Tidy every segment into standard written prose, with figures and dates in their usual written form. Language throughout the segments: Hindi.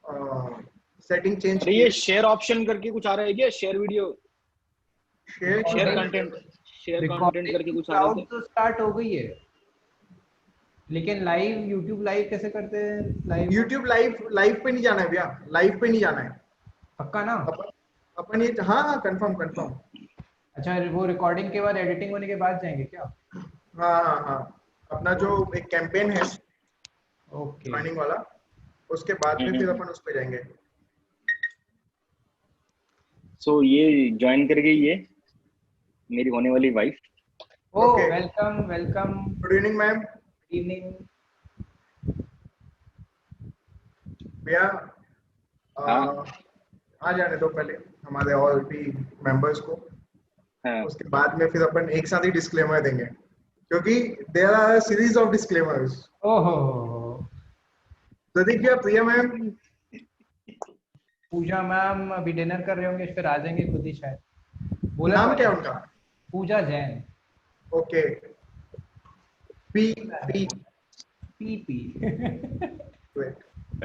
सेटिंग चेंज अरे ये शेयर ऑप्शन करके कुछ आ रहा है क्या? शेयर वीडियो, शेयर कंटेंट करके कुछ आ रहा है? तो स्टार्ट हो गई है, लेकिन लाइव यूट्यूब लाइव कैसे करते हैं? लाइव यूट्यूब लाइव पे नहीं जाना है भैया, लाइव पे नहीं जाना है। पक्का ना? अपन ये, हाँ हाँ कंफर्म कंफर्म। अच्छा, वो रिकॉर्डिंग के बाद एडिटिंग होने के बाद जाएंगे क्या? हाँ हाँ हाँ, अपना जो एक कैंपेन है ओके, ज्वाइनिंग वाला, उसके बाद में फिर अपन उस पे जाएंगे। सो ये ज्वाइन कर गई, ये मेरी होने वाली wife. Oh welcome welcome. Good evening ma'am. Evening भैया हाँ। आ जाने दो पहले हमारे और भी मेंबर्स को। हाँ। उसके बाद में फिर अपन एक साथ ही डिस्क्लेमर देंगे, क्योंकि there are series of disclaimers. ओहो, प्रदीप भैया, प्रिया मैम, पूजा मैम अभी डिनर कर रहे होंगे, फिर आ जाएंगे खुद ही शायद। बोला नाम तो क्या है उनका? Pooja Jain. Okay, P P P P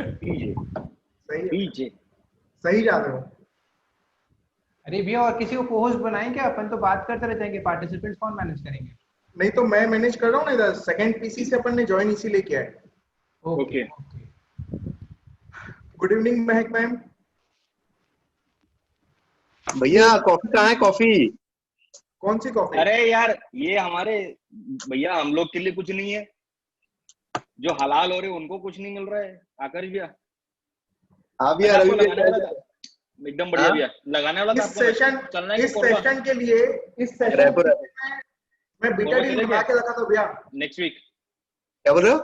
सही है, पीजे सही जा रहे हो। अरे भैया, और किसी को को-होस्ट बनाएं क्या? अपन तो बात करते रहते हैं कि पार्टिसिपेंट्स कौन मैनेज करेंगे? नहीं तो मैं मैनेज कर रहा हूँ ना इधर, सेकंड पीसी से अपन ने ज्वाइन इसीलिए किया है। ओके। गुड इवनिंग महक मैम। भैया कॉफी कहाँ है? कॉफी कौन सी कॉफी? अरे यार ये हमारे भैया, हम लोग के लिए कुछ नहीं है, जो हलाल हो रहे उनको कुछ नहीं मिल रहा है। आकाश भैया, आप भैया आपको रवि लगाने वाला था, एकदम बढ़िया भैया, लगाने वाला था इस आपको। सेशन, चलना है इस कोरबा? सेशन के लिए, इस सेशन रायपुर मैं बीटा कोरबा डील चले बना क्या के रखा था भैया। Next week? क्या बोल रहे हो?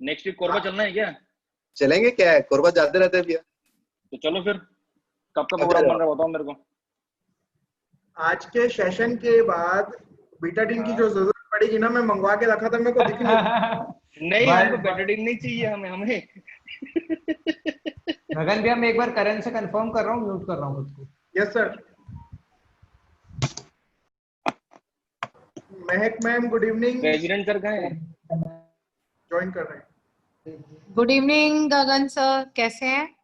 नेक्स्ट वीक कोरबा चलना है क्या? चलेंगे, क्या है, कोरबा जाते रहते हैं भैया। तो चलो फिर, कब का प्रोग्राम बन रहा है बताओ मेरे को। आज के सेशन के बाद बीटा डील की जो जरूरत पड़ेगी ना, मैं मंगवा के रखा था, मेरे को दिख नहीं। नहीं, हमको बेटाडीन नहीं चाहिए, हमें गगन भैया, मैं एक बार करण से कंफर्म कर रहा हूँ, म्यूट कर रहा हूँ खुद को। Yes sir. Mehak ma'am good evening. President sir कहाँ है? ज्वाइन कर रहे हैं। गुड इवनिंग गगन सर, कैसे हैं?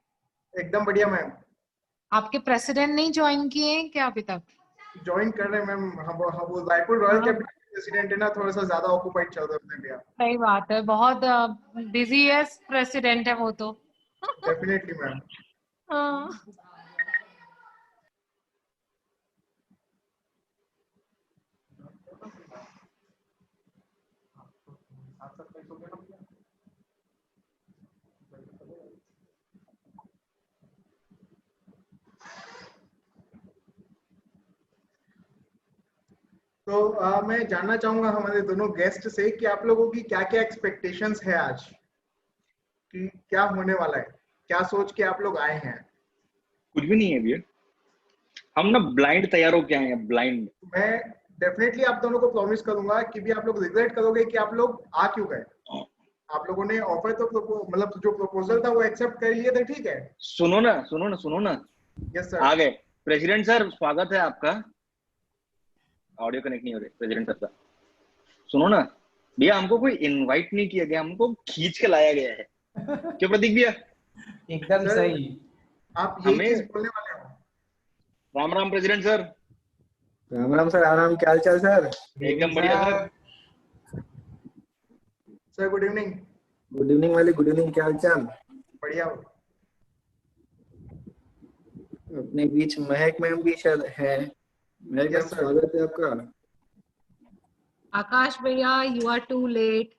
एकदम बढ़िया मैम। आपके प्रेसिडेंट नहीं ज्वाइन किए हैं क्या अभी तक? ज्वाइन कर रहे हैं मैम। हम वो रायपुर रॉयल कैपिटल प्रेसिडेंट है ना, थोड़ा सा ज्यादा ऑक्यूपाइड चल रहे हैं भैया। सही बात है, बहुत बिजीएस्ट प्रेसिडेंट है वो तो। Definitely ma'am. हाँ। तो मैं जानना चाहूंगा हमारे दोनों गेस्ट से कि आप लोगों की क्या क्या एक्सपेक्टेशंस है आज, कि क्या होने वाला है, क्या सोच के आप लोग आए हैं? कुछ भी नहीं है भैया, हम ना ब्लाइंड तैयार हो के आए हैं, ब्लाइंड। मैं डेफिनेटली आप दोनों को प्रॉमिस करूंगा कि भी आप लोग रिग्रेट करोगे कि आप लोग आ क्यों गए। आप लोगों ने ऑफर तो मतलब जो प्रपोजल था वो एक्सेप्ट कर लिए थे, ठीक है। सुनो ना। Yes sir. आ गए प्रेसिडेंट सर, स्वागत है आपका। ऑडियो कनेक्ट नहीं हो रही प्रेसिडेंट सर का। सुनो ना भैया, हमको कोई इनवाइट नहीं किया गया, हमको खींच के लाया गया है। क्यों प्रदीप भैया? एकदम सही। आप यही चीज बोलने वाले हो। Ram Ram president sir. Ram Ram sir, आराम, क्या हाल चाल सर? एकदम बढ़िया sir. Sir good evening. Good evening वाले, गुड इवनिंग, क्या हाल चाल? बढ़िया हो। अपने बीच महक मैम भी शायद है। महक मैम, स्वागत है आपका। आकाश भैया, यू आर टू लेट।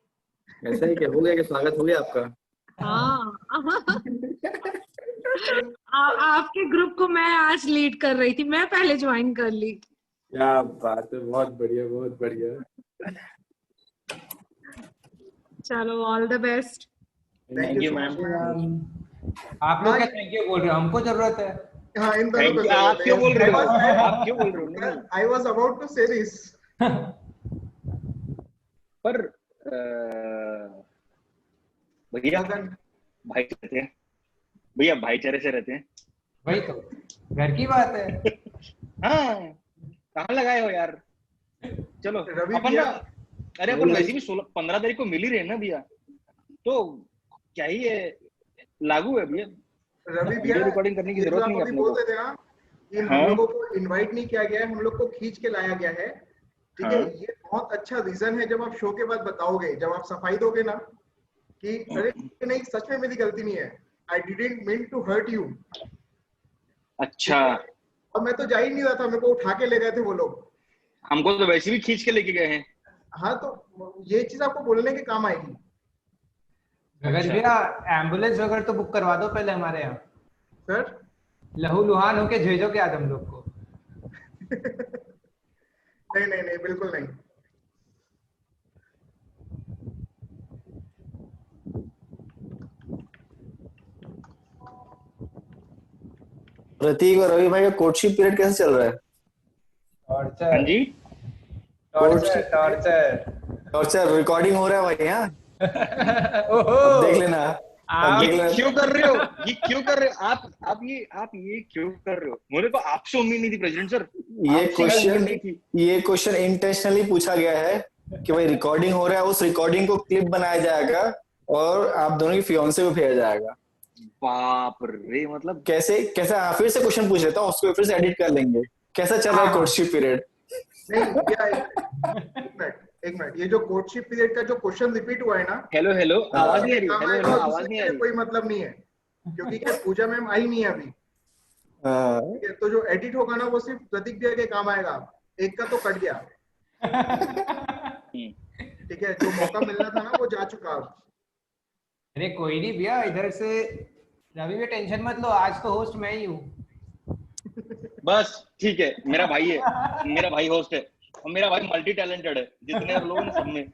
ऐसा ही क्या हो गया कि स्वागत हो गया आपका? हाँ। आपके ग्रुप को मैं आज लीड कर रही थी, मैं पहले ज्वाइन कर ली। क्या बात है, बहुत बढ़िया, बहुत बढ़िया। चलो, all the best. Thank you ma'am. आप लोग क्या थैंक यू बोल रहे हो? हमको जरूरत है। हाँ, इन दोनों को आप क्यों बोल रहे हो? आप क्यों बोल रहे हो? नहीं I was about to say this. पर भैया भाईचारे हैं भैया, भाईचारे से रहते हैं। वही तो घर की बात है। हाँ, कहाँ लगाए हो यार? चलो अपन ना, अरे अपन वैसे भी 15 तारीख को मिल ही रहे ना भैया, तो क्या ही है, लागू है भैया। रवि भैया वीडियो रिकॉर्डिंग करने की ये जो जरूरत आप नहीं है अभी अपने को। बोलते थे ना कि हम हाँ लोगों को इनवाइट नहीं किया गया है, हम लोग को खींच के लाया गया है, ठीक है, हाँ ये बहुत अच्छा रीजन है। जब आप शो के बाद बताओगे, जब आप सफाई दोगे ना कि अरे नहीं सच में मेरी गलती नहीं है, I didn't mean to hurt you, अच्छा। ठीक है। और मैं तो जा ही नहीं रहा था, मेरे को उठा के ले गए थे वो लोग। हमको तो वैसे भी खींच के लेके गए हैं। हाँ तो ये चीज आपको बोलने के काम आएगी। गगन अच्छा। भैया एम्बुलेंस वगैरह तो बुक करवा दो पहले हमारे यहाँ, सर लहूलुहान होके भेजोगे आज हम लोग को। नहीं नहीं नहीं, बिल्कुल नहीं। प्रतीक और रवि भाई का कोर्टशिप पीरियड कैसे चल रहा है? हाँ टॉर्चर जी। Torture torture. टॉर्चर रिकॉर्डिंग हो रहा है भाई। हाँ ओहो अब देख लेना, अब आप देख ये लेना। क्यों कर रहे हो? ये क्यों कर रहे हो आप ये क्यों कर रहे हो? मुझे तो आपसे उम्मीद नहीं थी प्रेसिडेंट सर। ये आपसे उम्मीद क्वेश्चन नहीं थी। ये क्वेश्चन इंटेंशनली पूछा गया है कि भाई रिकॉर्डिंग हो रहा है, उस रिकॉर्डिंग को क्लिप बनाया जाएगा और आप दोनों की फियांसे को भेजा जाएगा। बाप रे, मतलब कैसे कैसे फिर से क्वेश्चन पूछ लेता हूँ, उसको फिर से एडिट कर लेंगे। कैसा चल रहा है हाँ। Courtship period? नहीं भैया एक मिनट, ये जो कोर्टशिप पीरियड का जो क्वेश्चन रिपीट हुआ है ना, हेलो हेलो आवाज नहीं आ रही। काम हेलो आएगा हेलो और आवाज दूसरे नहीं आ के लिए रही। कोई मतलब नहीं है, क्योंकि क्या पूजा मैम आई नहीं है अभी, हाँ, ठीक है। तो जो एडिट होगा ना वो सिर्फ प्रतीक भैया के काम आएगा। एक का तो कट गया, हम्म, ठीक है, जो मौका मिलना था ना वो जा चुका अब। अरे कोई नहीं भैया, इधर से रवि भैया टेंशन मत लो, आज तो होस्ट मैं ही हूँ। बस ठीक है। मेरा भाई है, मेरा भाई होस्ट है और मेरा भाई मल्टी टैलेंटेड है, जितने लोग हैं सब में।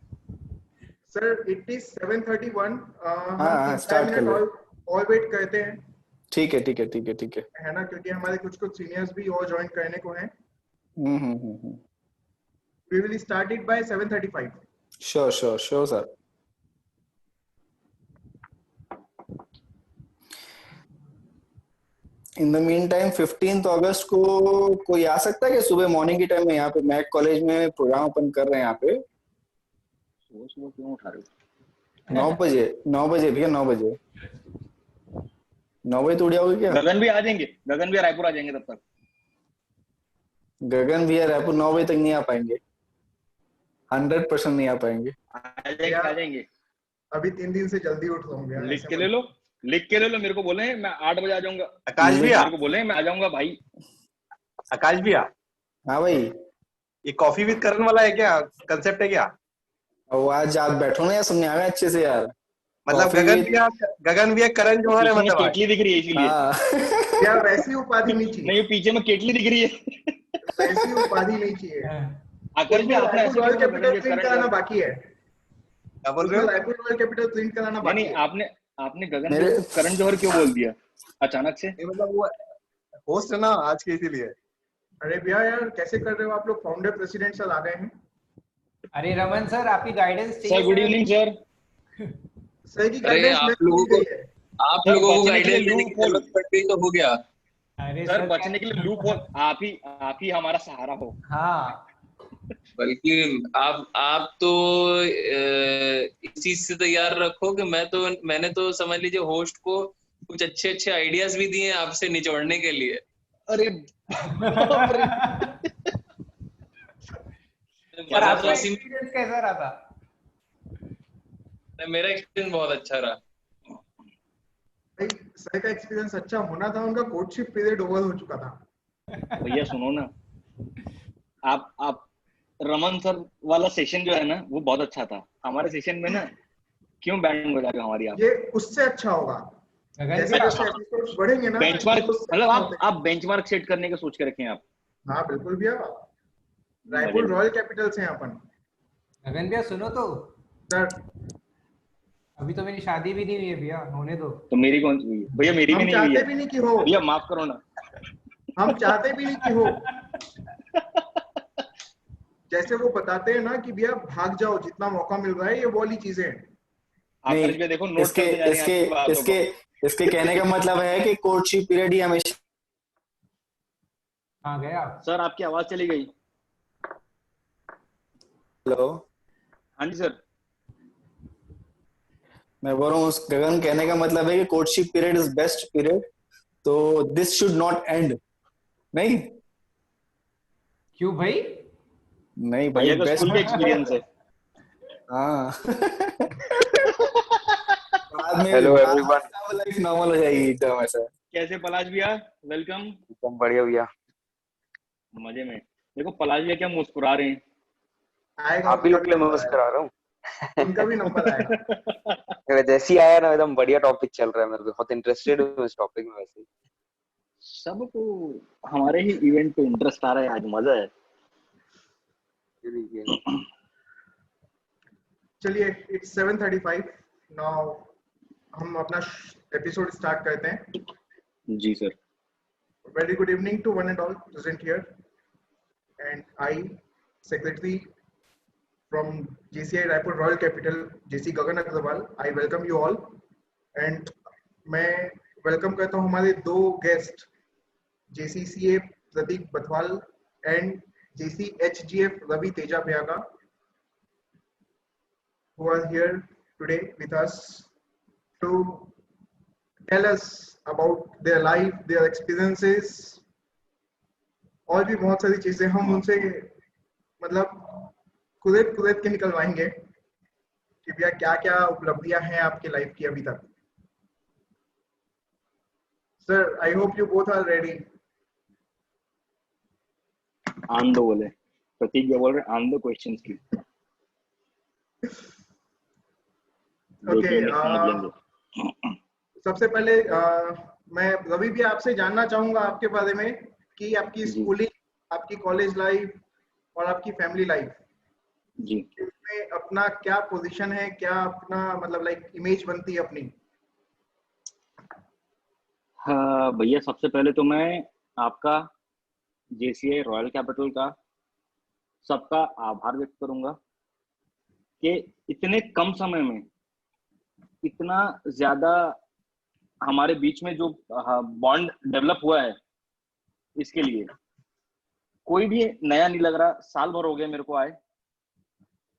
सर इट इज 7:31, हम हाँ, 3-4 start कर मिनट लो। और वेट करते हैं, ठीक है ठीक है ठीक है ठीक है। है ना, क्योंकि हमारे कुछ कुछ सीनियर्स भी और ज्वाइन करने को हैं। Hmm. We will start it by 7:35। Sure sure sure sir. In the meantime 15 अगस्त को कोई आ सकता है कि सुबह मॉर्निंग के टाइम में यहाँ पे मैक कॉलेज में प्रोग्राम ओपन कर रहे हैं यहाँ पे सुबह सुबह क्यों उठा रहे हो? 9 बजे भैया 9 बजे। 9 बजे तो उड़ जाओगे क्या? गगन भी आ जाएंगे, गगन भी रायपुर आ जाएंगे तब तक। गगन भैया रायपुर 9 बजे तक नहीं आ पाएंगे, 100% नहीं आ पाएंगे। आ जाएंगे। अभी 3 दिन से जल्दी उठ रहा हूँ यार, लिख ऐसा के ले लो, लिख के ले लो। मेरे को बोले मैं 8 बजे आ जाऊंगा। आकाश भैया, मेरे को बोले मैं आ जाऊंगा भाई। आकाश भैया, हाँ भाई, ये कॉफी विद करण वाला है क्या? कंसेप्ट है क्या? अब आज आप बैठो ना यार, सुनने आवे अच्छे से यार। मतलब Coffee गगन with- भैया, गगन भैया करण जोहर है पीछे में मतलब आज। केटली दिख रही है इसीलिए। हाँ यार वैसी उपाधि नहीं चाहिए, नहीं, पीछे में केटली दिख रही है। वैसी उपाधि नहीं चाहिए। आकर भी आपने ऐसे रॉयल क्यों कैपिटल गगन प्रिंट के कराना करंट- बाकी है, क्या बोल रहे उसमें हो? रायपुर रॉयल कैपिटल प्रिंट कराना नहीं बाकी नहीं, है। आपने गगन मेरे- को करण जौहर क्यों बोल दिया अचानक से? ये मतलब वो होस्ट है ना आज के, इसीलिए। अरे भैया यार कैसे कर रहे हो आप लोग, फाउंडर प्रेसिडेंट सर आ गए हैं। अरे रमन सर, आपकी गाइडेंस सर चाहिए। Good evening sir. सर की अरे गाइडेंस आप मेरे लोगों को दी को- गई है। आप सर, लोगों को बचने के लिए गाइडेंस देने की loophole। जरूरत पड़ गई तो हो गया। अरे सर सर बचने के लिए लूप होल आप ही हमारा सहारा हो। हाँ, बल्कि आप तो इस चीज से तैयार रखो कि मैंने तो समझ लीजिए होस्ट को कुछ अच्छे अच्छे आइडियाज भी दिए हैं आपसे निचोड़ने के लिए। अरे सर आपका इसी- एक्सपीरियंस कैसा रहा था? मेरा एक्सपीरियंस बहुत अच्छा रहा। भाई सर का एक्सपीरियंस अच्छा होना था, उनका कोर्टशिप पीरियड ओवर हो चुका था। भैया सुनो ना, आप रमन सर वाला सेशन जो है ना वो बहुत अच्छा था। हमारे सेशन में ना क्यों बैंड बजा रहे हो हमारी आप? ये उससे अच्छा होगा, गगन जैसे भैया, जैसे एपिसोड्स बढ़ेंगे ना, बेंचमार्क, तो उससे मतलब अच्छा होते आप बेंचमार्क सेट करने का सोच के रखे हैं आप। हैं। हाँ बिल्कुल भैया, रायपुर रॉयल कैपिटल से हैं अपन। गगन भैया सुनो तो, सर अभी तो मेरी शादी भी नहीं हुई है भैया, होने दो। तो मेरी कौन सी हुई है? भैया मेरी भी हम नहीं हुई चाहते है। भी नहीं कि हो, भैया माफ करो ना। हम चाहते भी नहीं कि हो। जैसे वो बताते हैं ना कि भैया भाग जाओ जितना मौका मिल रहा है, ये वो वाली चीजें हैं। आकर नहीं, भी देखो नोट इसके करते जा रहे हैं इसके आपकी बातों इसके को। इसके कहने का मतलब है कि कोर्टशिप पीरियड ही हमेशा। हाँ गया। सर आपकी आवाज चली गई। हेलो, हाँ जी सर। मैं बोल रहा हूँ उस गगन कहने का मतलब है कि courtship period is best period तो दिस शुड नॉट एंड। नहीं क्यों भाई? नहीं भाई, भैया का बेस्ट। स्कूल का एक्सपीरियंस है। हाँ। बाद में हेलो एवरीवन। लाइफ नॉर्मल हो जाएगी एकदम ऐसा। कैसे पलाश भैया, वेलकम। एकदम बढ़िया भैया। मजे में। देखो पलाश भैया क्या मुस्कुरा रहे हैं। आएगा, आप ही उनका लोग भी के लिए नंबर मुस्कुरा आएगा, रहा हूँ। उनका भी नंबर आएगा। जैसे ही आया ना एकदम बढ़िया टॉपिक चल रहा है, मेरे को बहुत इंटरेस्टेड हूँ इस टॉपिक में वैसे। सबको हमारे ही इवेंट पे इंटरेस्ट आ रहा है, आज मजा है। चलिए, इट्स 7:35 नाउ, हम अपना एपिसोड स्टार्ट करते हैं। जी sir. Very good evening to one and all present here, and I secretary from JCI Raipur Royal Capital, JC Gagan Agarwal, I welcome you all, and मैं वेलकम करता हूँ हमारे दो guest, JCCA Prateek Bathwal and JCHGF Ravi Teja Bhayaga, who are here today with us to tell us about their life, their experiences, और भी बहुत सारी चीजें हम उनसे मतलब कुरेद के निकलवाएंगे कि भैया क्या क्या उपलब्धियां हैं आपकी लाइफ की अभी तक। Sir, I hope you both are ready. आन दो बोले, प्रतीक भैया बोल रहे आन दो क्वेश्चंस की। ओके, समझ सबसे पहले मैं रवि भी आपसे जानना चाहूंगा आपके बारे में कि आपकी जी। स्कूलिंग, आपकी कॉलेज लाइफ और आपकी फैमिली लाइफ, जी। इसमें अपना क्या पोजीशन है, क्या अपना मतलब लाइक इमेज बनती है अपनी। हाँ भैया, सबसे पहले तो मैं आपका JCI रॉयल कैपिटल का सबका आभार व्यक्त करूंगा कि इतने कम समय में इतना ज्यादा हमारे बीच में जो बॉन्ड डेवलप हुआ है, इसके लिए कोई भी नया नहीं लग रहा। साल भर हो गया मेरे को आए,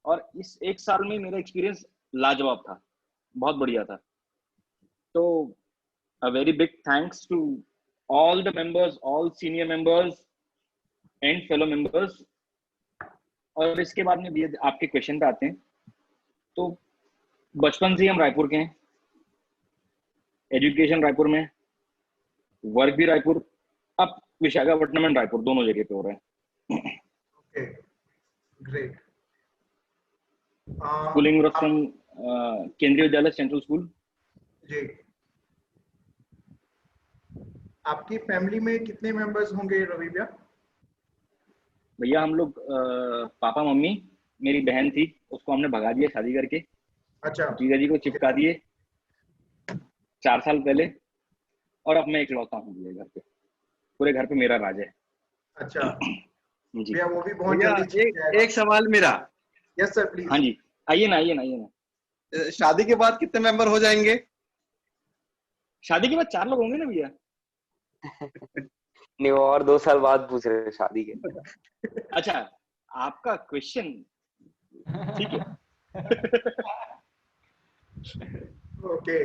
और इस एक साल में मेरा एक्सपीरियंस लाजवाब था, बहुत बढ़िया था। तो a very big thanks to all the members, all senior members and fellow members। और इसके बाद में भी आपके क्वेश्चन पे आते हैं। तो बचपन से ही हम रायपुर के हैं, एजुकेशन रायपुर में, वर्क भी रायपुर, अब विशाखापट्टनम एंड रायपुर दोनों जगह पे हो रहा है। Okay, great. स्कूलिंग फ्रॉम केंद्रीय विद्यालय सेंट्रल स्कूल। जी, आपकी फैमिली में कितने मेंबर्स होंगे रवि भैया? भैया हम लोग पापा मम्मी, मेरी बहन थी उसको हमने भगा दिया शादी करके, अच्छा, जीजा जी को चिपका दिए 4 साल पहले, और अब मैं इकलौता हूँ भैया घर पे, पूरे घर पे मेरा राज है। अच्छा जी। भैया, वो भी बहुत भैया जल्दी छिप जाएगा। एक सवाल मेरा, यस सर, प्लीज। हाँ जी, आइए ना आइए ना आइए ना। शादी के बाद कितने मेंबर हो जाएंगे? शादी के बाद 4 लोग होंगे ना भैया। नहीं, वो और 2 साल बाद पूछ रहे थे शादी के। अच्छा, आपका क्वेश्चन ठीक है। ओके,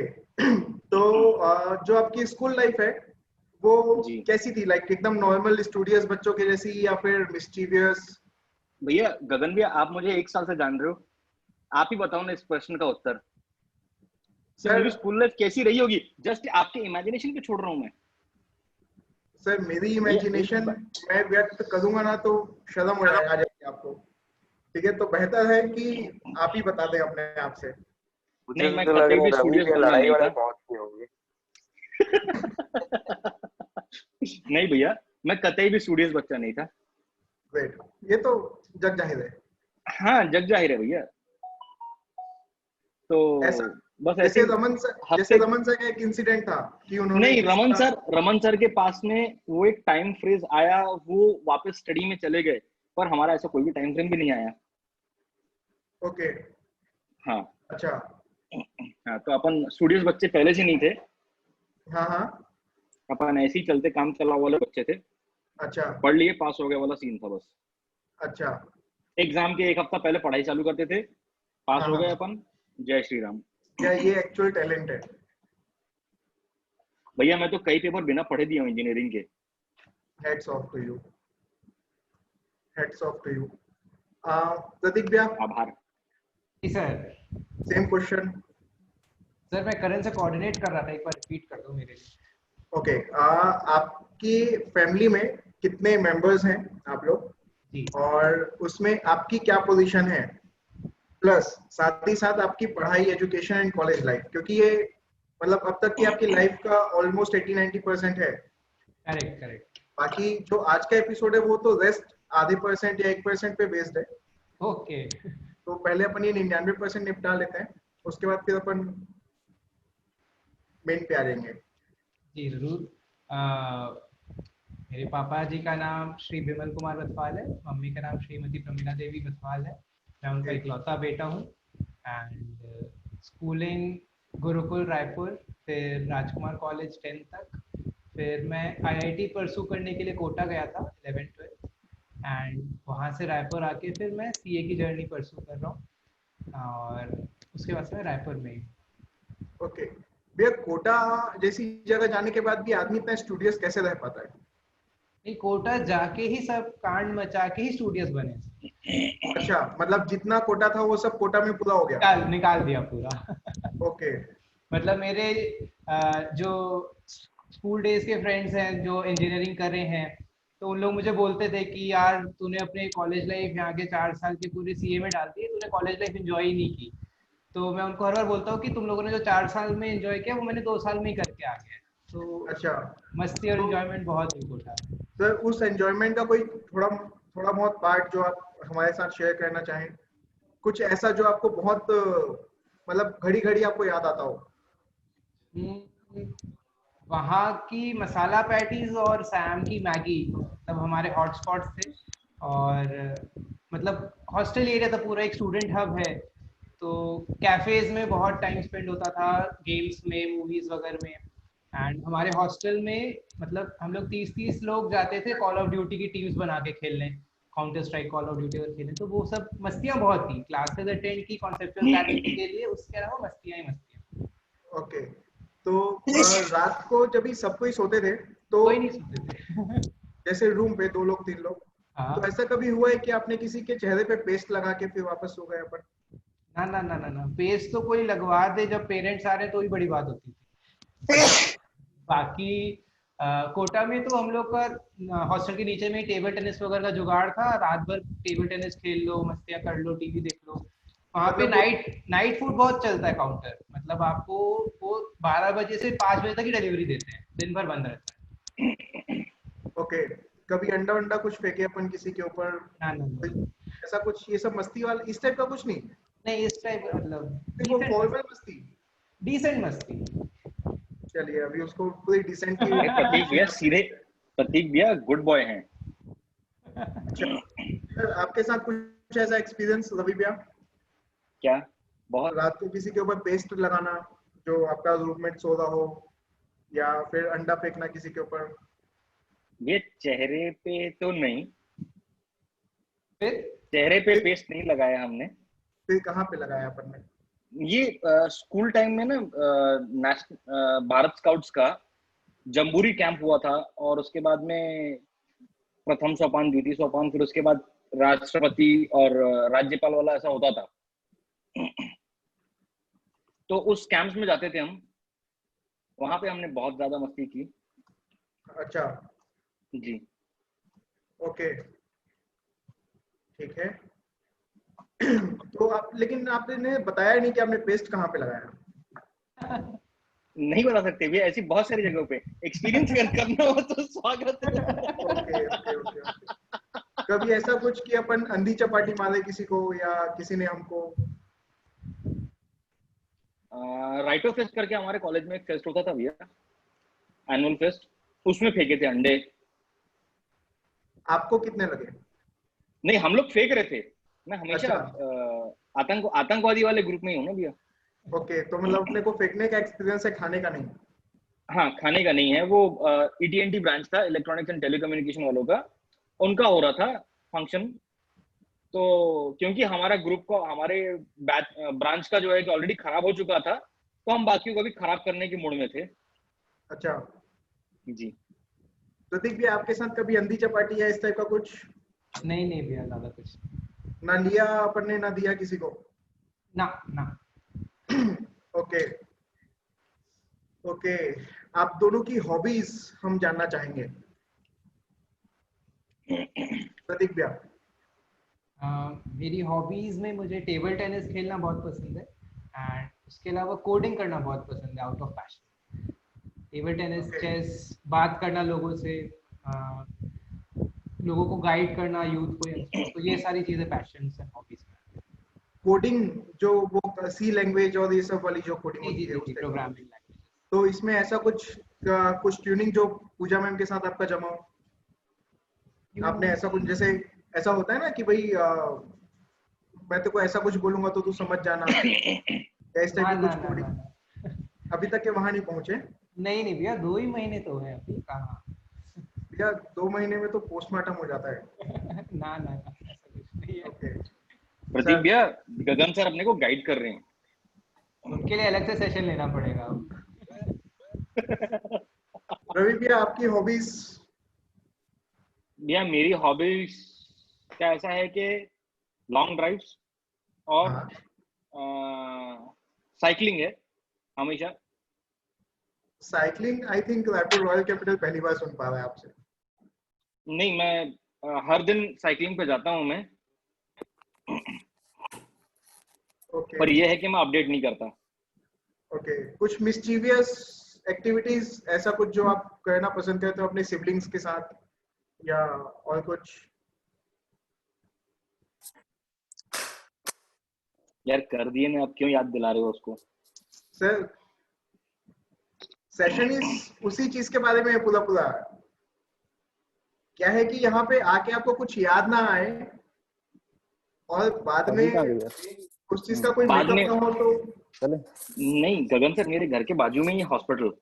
तो जो आपकी स्कूल लाइफ है वो जी। कैसी थी? लाइक एकदम नॉर्मल स्टूडियस बच्चों के जैसी, या फिर मिस्चीवियस? भैया गगन भैया, आप मुझे 1 साल से जान रहे हो, आप ही बताओ ना इस प्रश्न का उत्तर। सर, मेरी स्कूल लाइफ कैसी रही होगी, जस्ट आपके इमेजिनेशन पे छोड़ रहा हूँ मैं। सर मेरी इमेजिनेशन मैं व्यक्त करूंगा ना तो शर्म आ जाएगी आपको, ठीक है? तो बेहतर है कि आप ही बता दें अपने आप से। मुझे नहीं, मैं तो लग कतई रहा भी है रवि स्टूडियोज के बंदा लड़ाई नहीं वाले था। बहुत किए होंगे। नहीं भैया, मैं कतई भी स्टूडियोज बच्चा नहीं था। ग्रेट, ये तो जग जाहिर है। हाँ, जग जाहिर है भैया। तो ऐसा बस जैसे ऐसे रमन सर का एक इंसिडेंट था कि उन्होंने नहीं, रमन सर के पास में वो एक टाइम फ्रेज आया, वो वापस स्टडी में चले गए, पर हमारा ऐसा कोई भी टाइम फ्रेम भी नहीं आया। ओके, हाँ अच्छा, हाँ, तो अपन स्टूडियोज बच्चे पहले से नहीं थे, हाँ हाँ, अपन ऐसे ही चलते काम चलाओ वाले बच्चे थे, अच्छा पढ़ लिए पास हो गए वाला सीन था बस। अच्छा, एग्जाम के 1 हफ्ता पहले पढ़ाई चालू करते थे, पास हाँ, हो गए हाँ। अपन, जय श्री राम। क्या ये एक्चुअल टैलेंट है? भैया मैं तो कई पेपर बिना पढ़े दिया हूँ इंजीनियरिंग के। Hats off to you. Hats off to you. प्रतीक भैया, आभार। जी सर। Same question. सर मैं करण से कोऑर्डिनेट कर रहा था, एक बार रिपीट कर दो मेरे लिए। ओके, आपकी फैमिली में कितने मेंबर्स हैं आप लोग, जी। और उसमें आपकी क्या पोजीशन है, प्लस साथ ही साथ आपकी पढ़ाई, एजुकेशन एंड कॉलेज लाइफ, क्योंकि ये मतलब अब तक की आपकी लाइफ का ऑलमोस्ट 80-90% है। Correct correct. बाकी जो आज का एपिसोड है वो तो रेस्ट आधे % या 1% पे बेस्ड है। ओके। तो पहले अपन ये 99% निपटा लेते हैं, उसके बाद फिर अपन मेन पे आ जाएंगे। जी जरूर। मेरे पापा जी का नाम श्री विमल कुमार बथवाल है, मम्मी का नाम श्रीमती प्रमीला देवी बथवाल है। मैं उनका इकलौता बेटा हूँ। एंड स्कूलिंग गुरुकुल रायपुर, फिर राजकुमार कॉलेज 10th तक, फिर मैं IIT परसू करने के लिए कोटा गया था 11th-12th, एंड वहाँ से रायपुर आके फिर मैं CA की जर्नी परसू कर रहा हूँ, और उसके बाद से मैं रायपुर में ही। ओके भैया, कोटा जैसी जगह जाने के बाद भी आदमी इतना स्टूडियस कैसे रह पाता है? नहीं, कोटा जाके ही सब कांड मचा के ही स्टूडियस बने। अच्छा, मतलब जितना कोटा था वो सब कोटा में पूरा हो गया? निकाल दिया पूरा। ओके। मतलब मेरे जो स्कूल डेज के फ्रेंड्स हैं जो इंजीनियरिंग कर रहे हैं, तो उन लोग मुझे बोलते थे कि यार तूने अपने कॉलेज लाइफ यहाँ के 4 साल की पूरी CA में डाल दी, तूने कॉलेज लाइफ एंजॉय ही नहीं की। तो मैं उनको हर बार बोलता हूँ कि तुम लोगों ने जो 4 साल में एंजॉय किया वो मैंने 2 साल में ही करके आ गया। तो अच्छा, मस्ती और एंजॉयमेंट बहुत ही होता है। सर उस एंजॉयमेंट का कोई थोड़ा थोड़ा बहुत पार्ट जो आप हमारे साथ शेयर करना चाहें, कुछ ऐसा जो आपको बहुत मतलब घड़ी घड़ी आपको याद आता हो? वहाँ की मसाला पैटीज और सैम की मैगी तब हमारे हॉटस्पॉट्स थे। और मतलब हॉस्टल एरिया था पूरा, एक स्टूडेंट हब है, तो कैफेज में बहुत टाइम स्पेंड होता था, गेम्स में, मूवीज वगैरह में। एंड हमारे हॉस्टल में मतलब हम लोग 30-30 लोग जाते थे कॉल ऑफ ड्यूटी की टीम्स बना के खेलने, counter strike, call of duty खेलने। तो वो सब मस्तियाँ बहुत थी, क्लासेस अटेंड की कॉन्सेप्चुअल क्लैरिटी के लिए, उसके अलावा मस्तियाँ ही मस्तियाँ। ओके, तो रात को जब भी सब कोई सोते थे तो कोई नहीं सोते थे। जैसे रूम पे 2 लोग 3 लोग, हाँ। तो ऐसा कभी हुआ है कि आपने किसी के चेहरे पे पेस्ट लगा के फिर वापस सो गए अपन? ना ना ना ना ना, पेस्ट तो कोई लगवा दे जब पेरेंट्स आ रहे तो ही बड़ी बात होती थी। बाकी कोटा में तो हम लोग का हॉस्टल के नीचे में टेबल टेनिस वगैरह का जुगाड़ था, रात भर टेबल टेनिस खेल लो, मस्तियाँ कर लो, टीवी देख लो। वहाँ पे नाइट फूड बहुत चलता है काउंटर, मतलब आपको वो 12 बजे से 5 बजे तक ही डिलीवरी देते हैं, दिन भर बंद रहता है। ओके, कभी अंडा कुछ फेंके अपन किसी के ऊपर? ना ना, ऐसा कुछ ये सब मस्ती वाला इस टाइप का कुछ नहीं? नहीं इस टाइप मतलब वो फॉर्मल मस्ती, डिसेंट मस्ती। चलिए अभी उसको पूरी डिसेंट की। प्रतीक भैया सीधे, प्रतीक भैया गुड बॉय हैं। सर आपके साथ कुछ ऐसा एक्सपीरियंस रवि भैया? क्या? बहुत। रात को किसी के ऊपर पेस्ट लगाना, जो आपका रूममेट सो रहा हो, या फिर अंडा फेंकना किसी के ऊपर? ये चेहरे पे तो नहीं, फिर चेहरे पे पेस्ट नहीं लगाया हमने। फिर कहाँ पे लगाया अपन ने? ये स्कूल टाइम में ना भारत स्काउट्स का जम्बूरी कैंप हुआ था, और उसके बाद में प्रथम सोपान, द्वितीय सोपान, फिर उसके बाद राष्ट्रपति और राज्यपाल वाला ऐसा होता था। तो उस कैंप्स में जाते थे हम, वहां पे हमने बहुत ज्यादा मस्ती की। अच्छा जी। ओके ठीक है। तो आप, लेकिन आपने बताया नहीं कि आपने पेस्ट कहाँ पे लगाया। नहीं बता सकते भैया, ऐसी बहुत सारी जगहों पे एक्सपीरियंस करना हो तो स्वागत है। Okay okay okay okay. कभी ऐसा कुछ कि अपन अंधी चपाटी मारे किसी को, या किसी ने हमको? राइटो फेस्ट करके हमारे कॉलेज में एक फेस्ट होता था भैया, एनुअल फेस्ट, उसमें फेंके थे अंडे। आपको कितने लगे? नहीं, हम लोग फेंक रहे थे। मैं हमेशा अच्छा। आतंकवादी वाले ग्रुप में ही हूँ ना भैया। ओके, तो मतलब अपने को फेंकने का एक्सपीरियंस है, खाने का नहीं? हाँ, खाने का नहीं है। वो ET&T ब्रांच था, इलेक्ट्रॉनिक्स एंड टेलीकम्युनिकेशन वालों का, उनका हो रहा था फंक्शन। तो क्योंकि हमारा ग्रुप को, हमारे ब्रांच का जो है कि ऑलरेडी खराब हो चुका था, तो हम बाकियों को भी खराब करने के मूड में थे। अच्छा, जी। प्रतीक भी आपके साथ कभी अंधी चपाटी या इस टाइप का कुछ नहीं नहीं भैया, ज्यादा कुछ ना लिया अपन ने ना दिया किसी को? ना ना। ओके ओके, आप दोनों की हॉबीज हम जानना चाहेंगे। प्रतीक भैया। मेरी हॉबीज में मुझे टेबल टेनिस खेलना बहुत पसंद है, एंड उसके अलावा कोडिंग करना बहुत पसंद है, out of passion. Table tennis, Okay. Chess, बात करना लोगों से, लोगों को गाइड करना, यूथ को, यंगस्टर्स को, ये सारी चीजें पैशन है, हॉबीज में। कोडिंग, जो वो सी लैंग्वेज और ये सब वाली जो कोडिंग जी जी होती है जी उस जी, टाइप का। Programming language. तो इसमें ऐसा कुछ ट्यूनिंग जो पूजा मैम के साथ आपका जमा हो, आपने ऐसा कुछ, जैसे ऐसा होता है ना कि भाई मैं तेरे को ऐसा कुछ बोलूंगा तो तू समझ जाना, या इस टाइप ना की ना कुछ ना कोडिंग? ना। अभी तक के वहां नहीं पहुंचे? नहीं नहीं भैया, 2 ही महीने तो है अभी, कहाँ। भैया 2 महीने में तो पोस्टमार्टम हो जाता है। ना ना ना, ऐसा कुछ नहीं है। ओके प्रतीक सर, भैया, गगन सर अपने को गाइड कर रहे हैं। उनके लिए अलग से सेशन लेना पड़ेगा अब। रवि भैया आपकी हॉबीज? भैया मेरी हॉबीज का ऐसा है कि लॉन्ग ड्राइव्स और हाँ, साइकिलिंग है हमेशा। Cycling I think Raipur royal capital पहली बार सुन पा रहा है आपसे। नहीं, मैं हर दिन साइकिलिंग पे जाता हूँ मैं, ओके पर यह है कि मैं अपडेट नहीं करता। ओके, कुछ मिस्चीवियस एक्टिविटीज, ऐसा कुछ जो आप करना पसंद करते हो अपने सिबलिंग्स के साथ, या और कुछ? यार कर दिए ना, अब क्यों याद दिला रहे हो उसको? सर, सेशन इस उसी चीज के बारे में है पूरा पूरा। क्या है कि यहाँ पे आके आपको कुछ याद ना आए और बाद अभी कहाँ में गया? उस चीज का कोई बाद मेकअप में ना हो तो। चले नहीं गगन सर, मेरे घर के बाजू में ही हॉस्पिटल,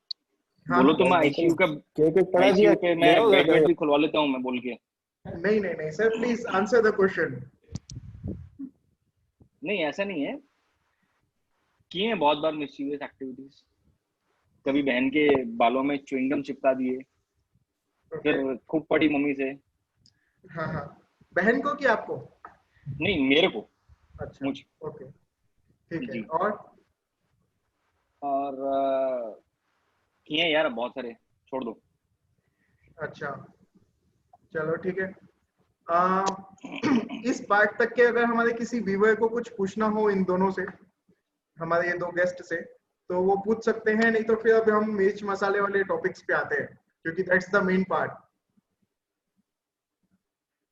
हाँ बोलो तो मैं बस आईसीयू का, केक वेक पड़ा दिया, आईसीयू पे मैं ले आओ घर बेड पे। भी खुलवा लेता हूँ मैं बोल के। नहीं नहीं नहीं sir, please answer the question. नहीं ऐसा नहीं है, किए हैं बहुत बार मिस्चीवियस एक्टिविटीज। कभी बहन के बालों में च्युइंगम चिपका दिए, ओके, फिर खूब पड़ी मम्मी से। हाँ हाँ, बहन को कि आपको? नहीं मेरे को, अच्छा, मुझे। ओके, ठीक है। जी। और और किए हैं यार बहुत सारे, छोड़ दो। अच्छा, चलो ठीक है। आ, इस पार्ट तक के अगर हमारे किसी व्यूअर को कुछ पूछना हो इन दोनों से, हमारे ये दो गेस्ट से, तो वो पूछ सकते हैं, नहीं तो फिर अब हम मिर्च मसाले वाले टॉपिक्स पे आते हैं, क्योंकि दैट्स द मेन पार्ट।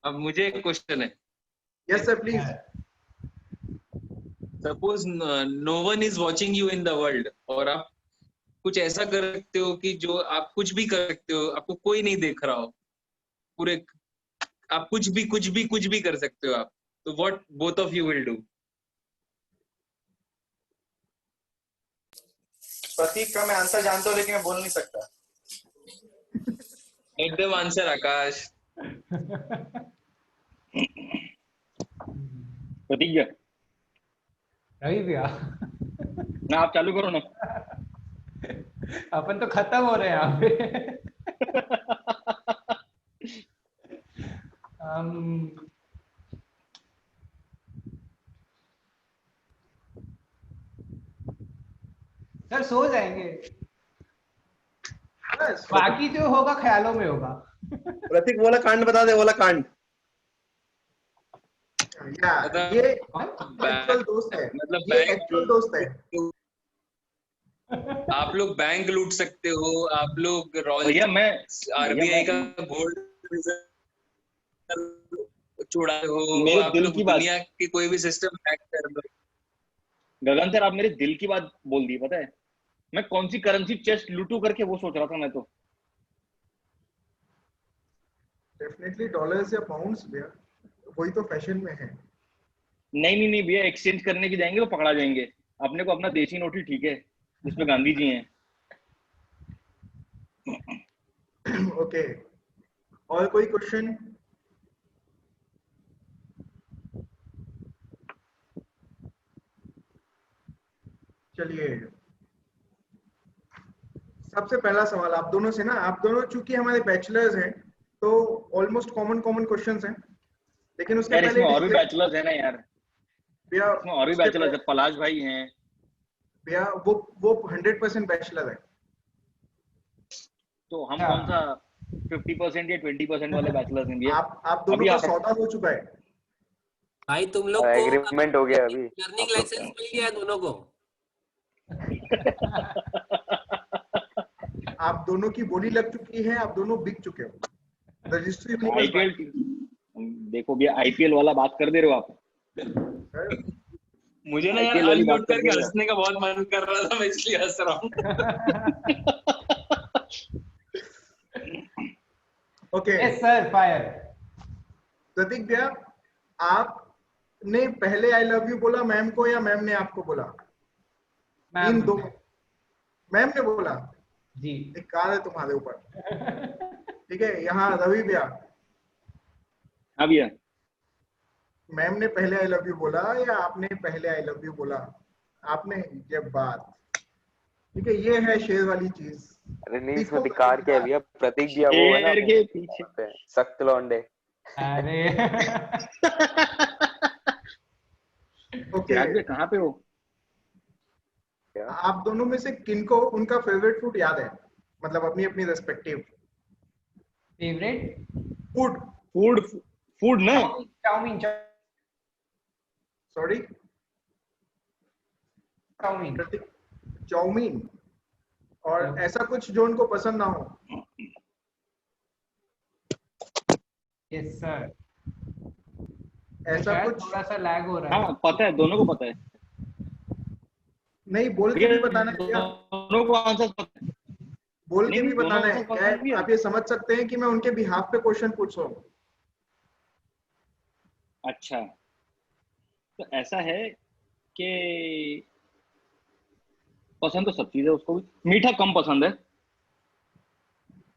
अब मुझे एक क्वेश्चन है। Yes sir, please. Suppose no one is watching you in the world, और आप कुछ ऐसा कर सकते हो कि जो आप कुछ भी कर सकते हो, आपको कोई नहीं देख रहा हो पूरे, आप कुछ भी कर सकते हो आप, तो what both of you will do? Prateek का मैं आंसर जानता हूँ लेकिन मैं बोल नहीं सकता। एकदम आंसर आकाश। प्रतीक भैया, रवि भैया, ना आप चालू करो ना। अपन तो खत्म हो रहे हैं यहाँ पे। सर सो जाएंगे, बस बाकी जो होगा ख्यालों में होगा। प्रतीक बोला कांड बता दे, बोला कांड। या ये एक्चुअल दोस्त है, मतलब ये एक्चुअल दोस्त है। आप लोग बैंक लूट सकते हो, आप लोग भैया मैं आरबीआई का गोल्ड चुरा हो, मेरे आप दिल लोग की बात, दुनिया के कोई भी सिस्टम हैक कर दो। गगन सर आप मेरे दिल की बात बोल दी। पता है मैं कौन सी करेंसी चेस्ट लूटू करके वो सोच रहा था मैं तो। डेफिनेटली डॉलर्स या पाउंड्स भैया, वही तो फैशन में है। नहीं नहीं नहीं भैया, एक्सचेंज करने की जाएंगे तो पकड़ा जाएंगे। अपने को अपना देसी नोट ही ठीक है, जिसमें गांधी जी हैं। ओके, और कोई क्वेश्चन? चलिए, सबसे पहला सवाल आप दोनों से ना, आप दोनों चूंकि हमारे बैचलर्स हैं तो ऑलमोस्ट कॉमन क्वेश्चंस हैं, लेकिन उसके यार पहले इसमें और भी बैचलर्स है ना यार, भैया इसमें और भी उसके बैचलर्स है, पहले- पलाश भाई हैं। भैया वो 100% बैचलर है। तो हम हाँ। कौन सा 50% या 20% वाले बैचलर्स हैं भैया? आप दोनों अभी का आप सौदा हो चुका है। भाई तुम लोग को एग्रीमेंट हो गया अभी। लर्निंग लाइसेंस मिल गया है दोनों को। आप दोनों की बोली लग चुकी है, आप दोनों बिक चुके हो। रजिस्ट्री आईपीएल देखो भैया, आईपीएल वाला बात कर दे रहे हो आप? मुझे ना यार IPL वाली बात अनम्यूट करके कर रहे हो? हंसने का बहुत मन कर रहा था, मैं इसलिए हंस रहा हूँ। Okay yes sir, fire. Prateek भैया, आपने पहले आई लव यू बोला मैम को या मैम ने आपको बोला? इन दो मैम ने बोला जी। एक कार है तुम्हारे ऊपर। ठीक है, यहाँ रवि भैया, हाँ भैया। मैम ने पहले आई लव यू बोला या आपने पहले आई लव यू बोला? आपने, ये बात ठीक है, ये है शेर वाली चीज। अरे नहीं, सीखो इसमें दिक्कत क्या है भैया, प्रतीक भैया वो है ना शेर के पीछे सख्त लौंडे। अरे ओके, याद है कहाँ पे हो? आप दोनों में से किनको उनका फेवरेट फूड याद है? मतलब अपनी अपनी respective favourite food. Food food ना? चाउमीन। Sorry, chowmein. चाउमीन। और ऐसा कुछ जो उनको पसंद ना हो? Yes sir. ऐसा कुछ थोड़ा सा लैग हो रहा है। हाँ पता है, दोनों को पता है। नहीं, बोल के भी बताना है क्या? दोनों को आंसर पता है। बोल के नहीं, भी दोनों बताना है को क्या? पता भी है। आप ये समझ सकते हैं कि मैं उनके बिहाफ पे क्वेश्चन पूछ रहा हूँ। अच्छा, तो ऐसा है कि पसंद तो सब चीज है उसको भी, मीठा कम पसंद है।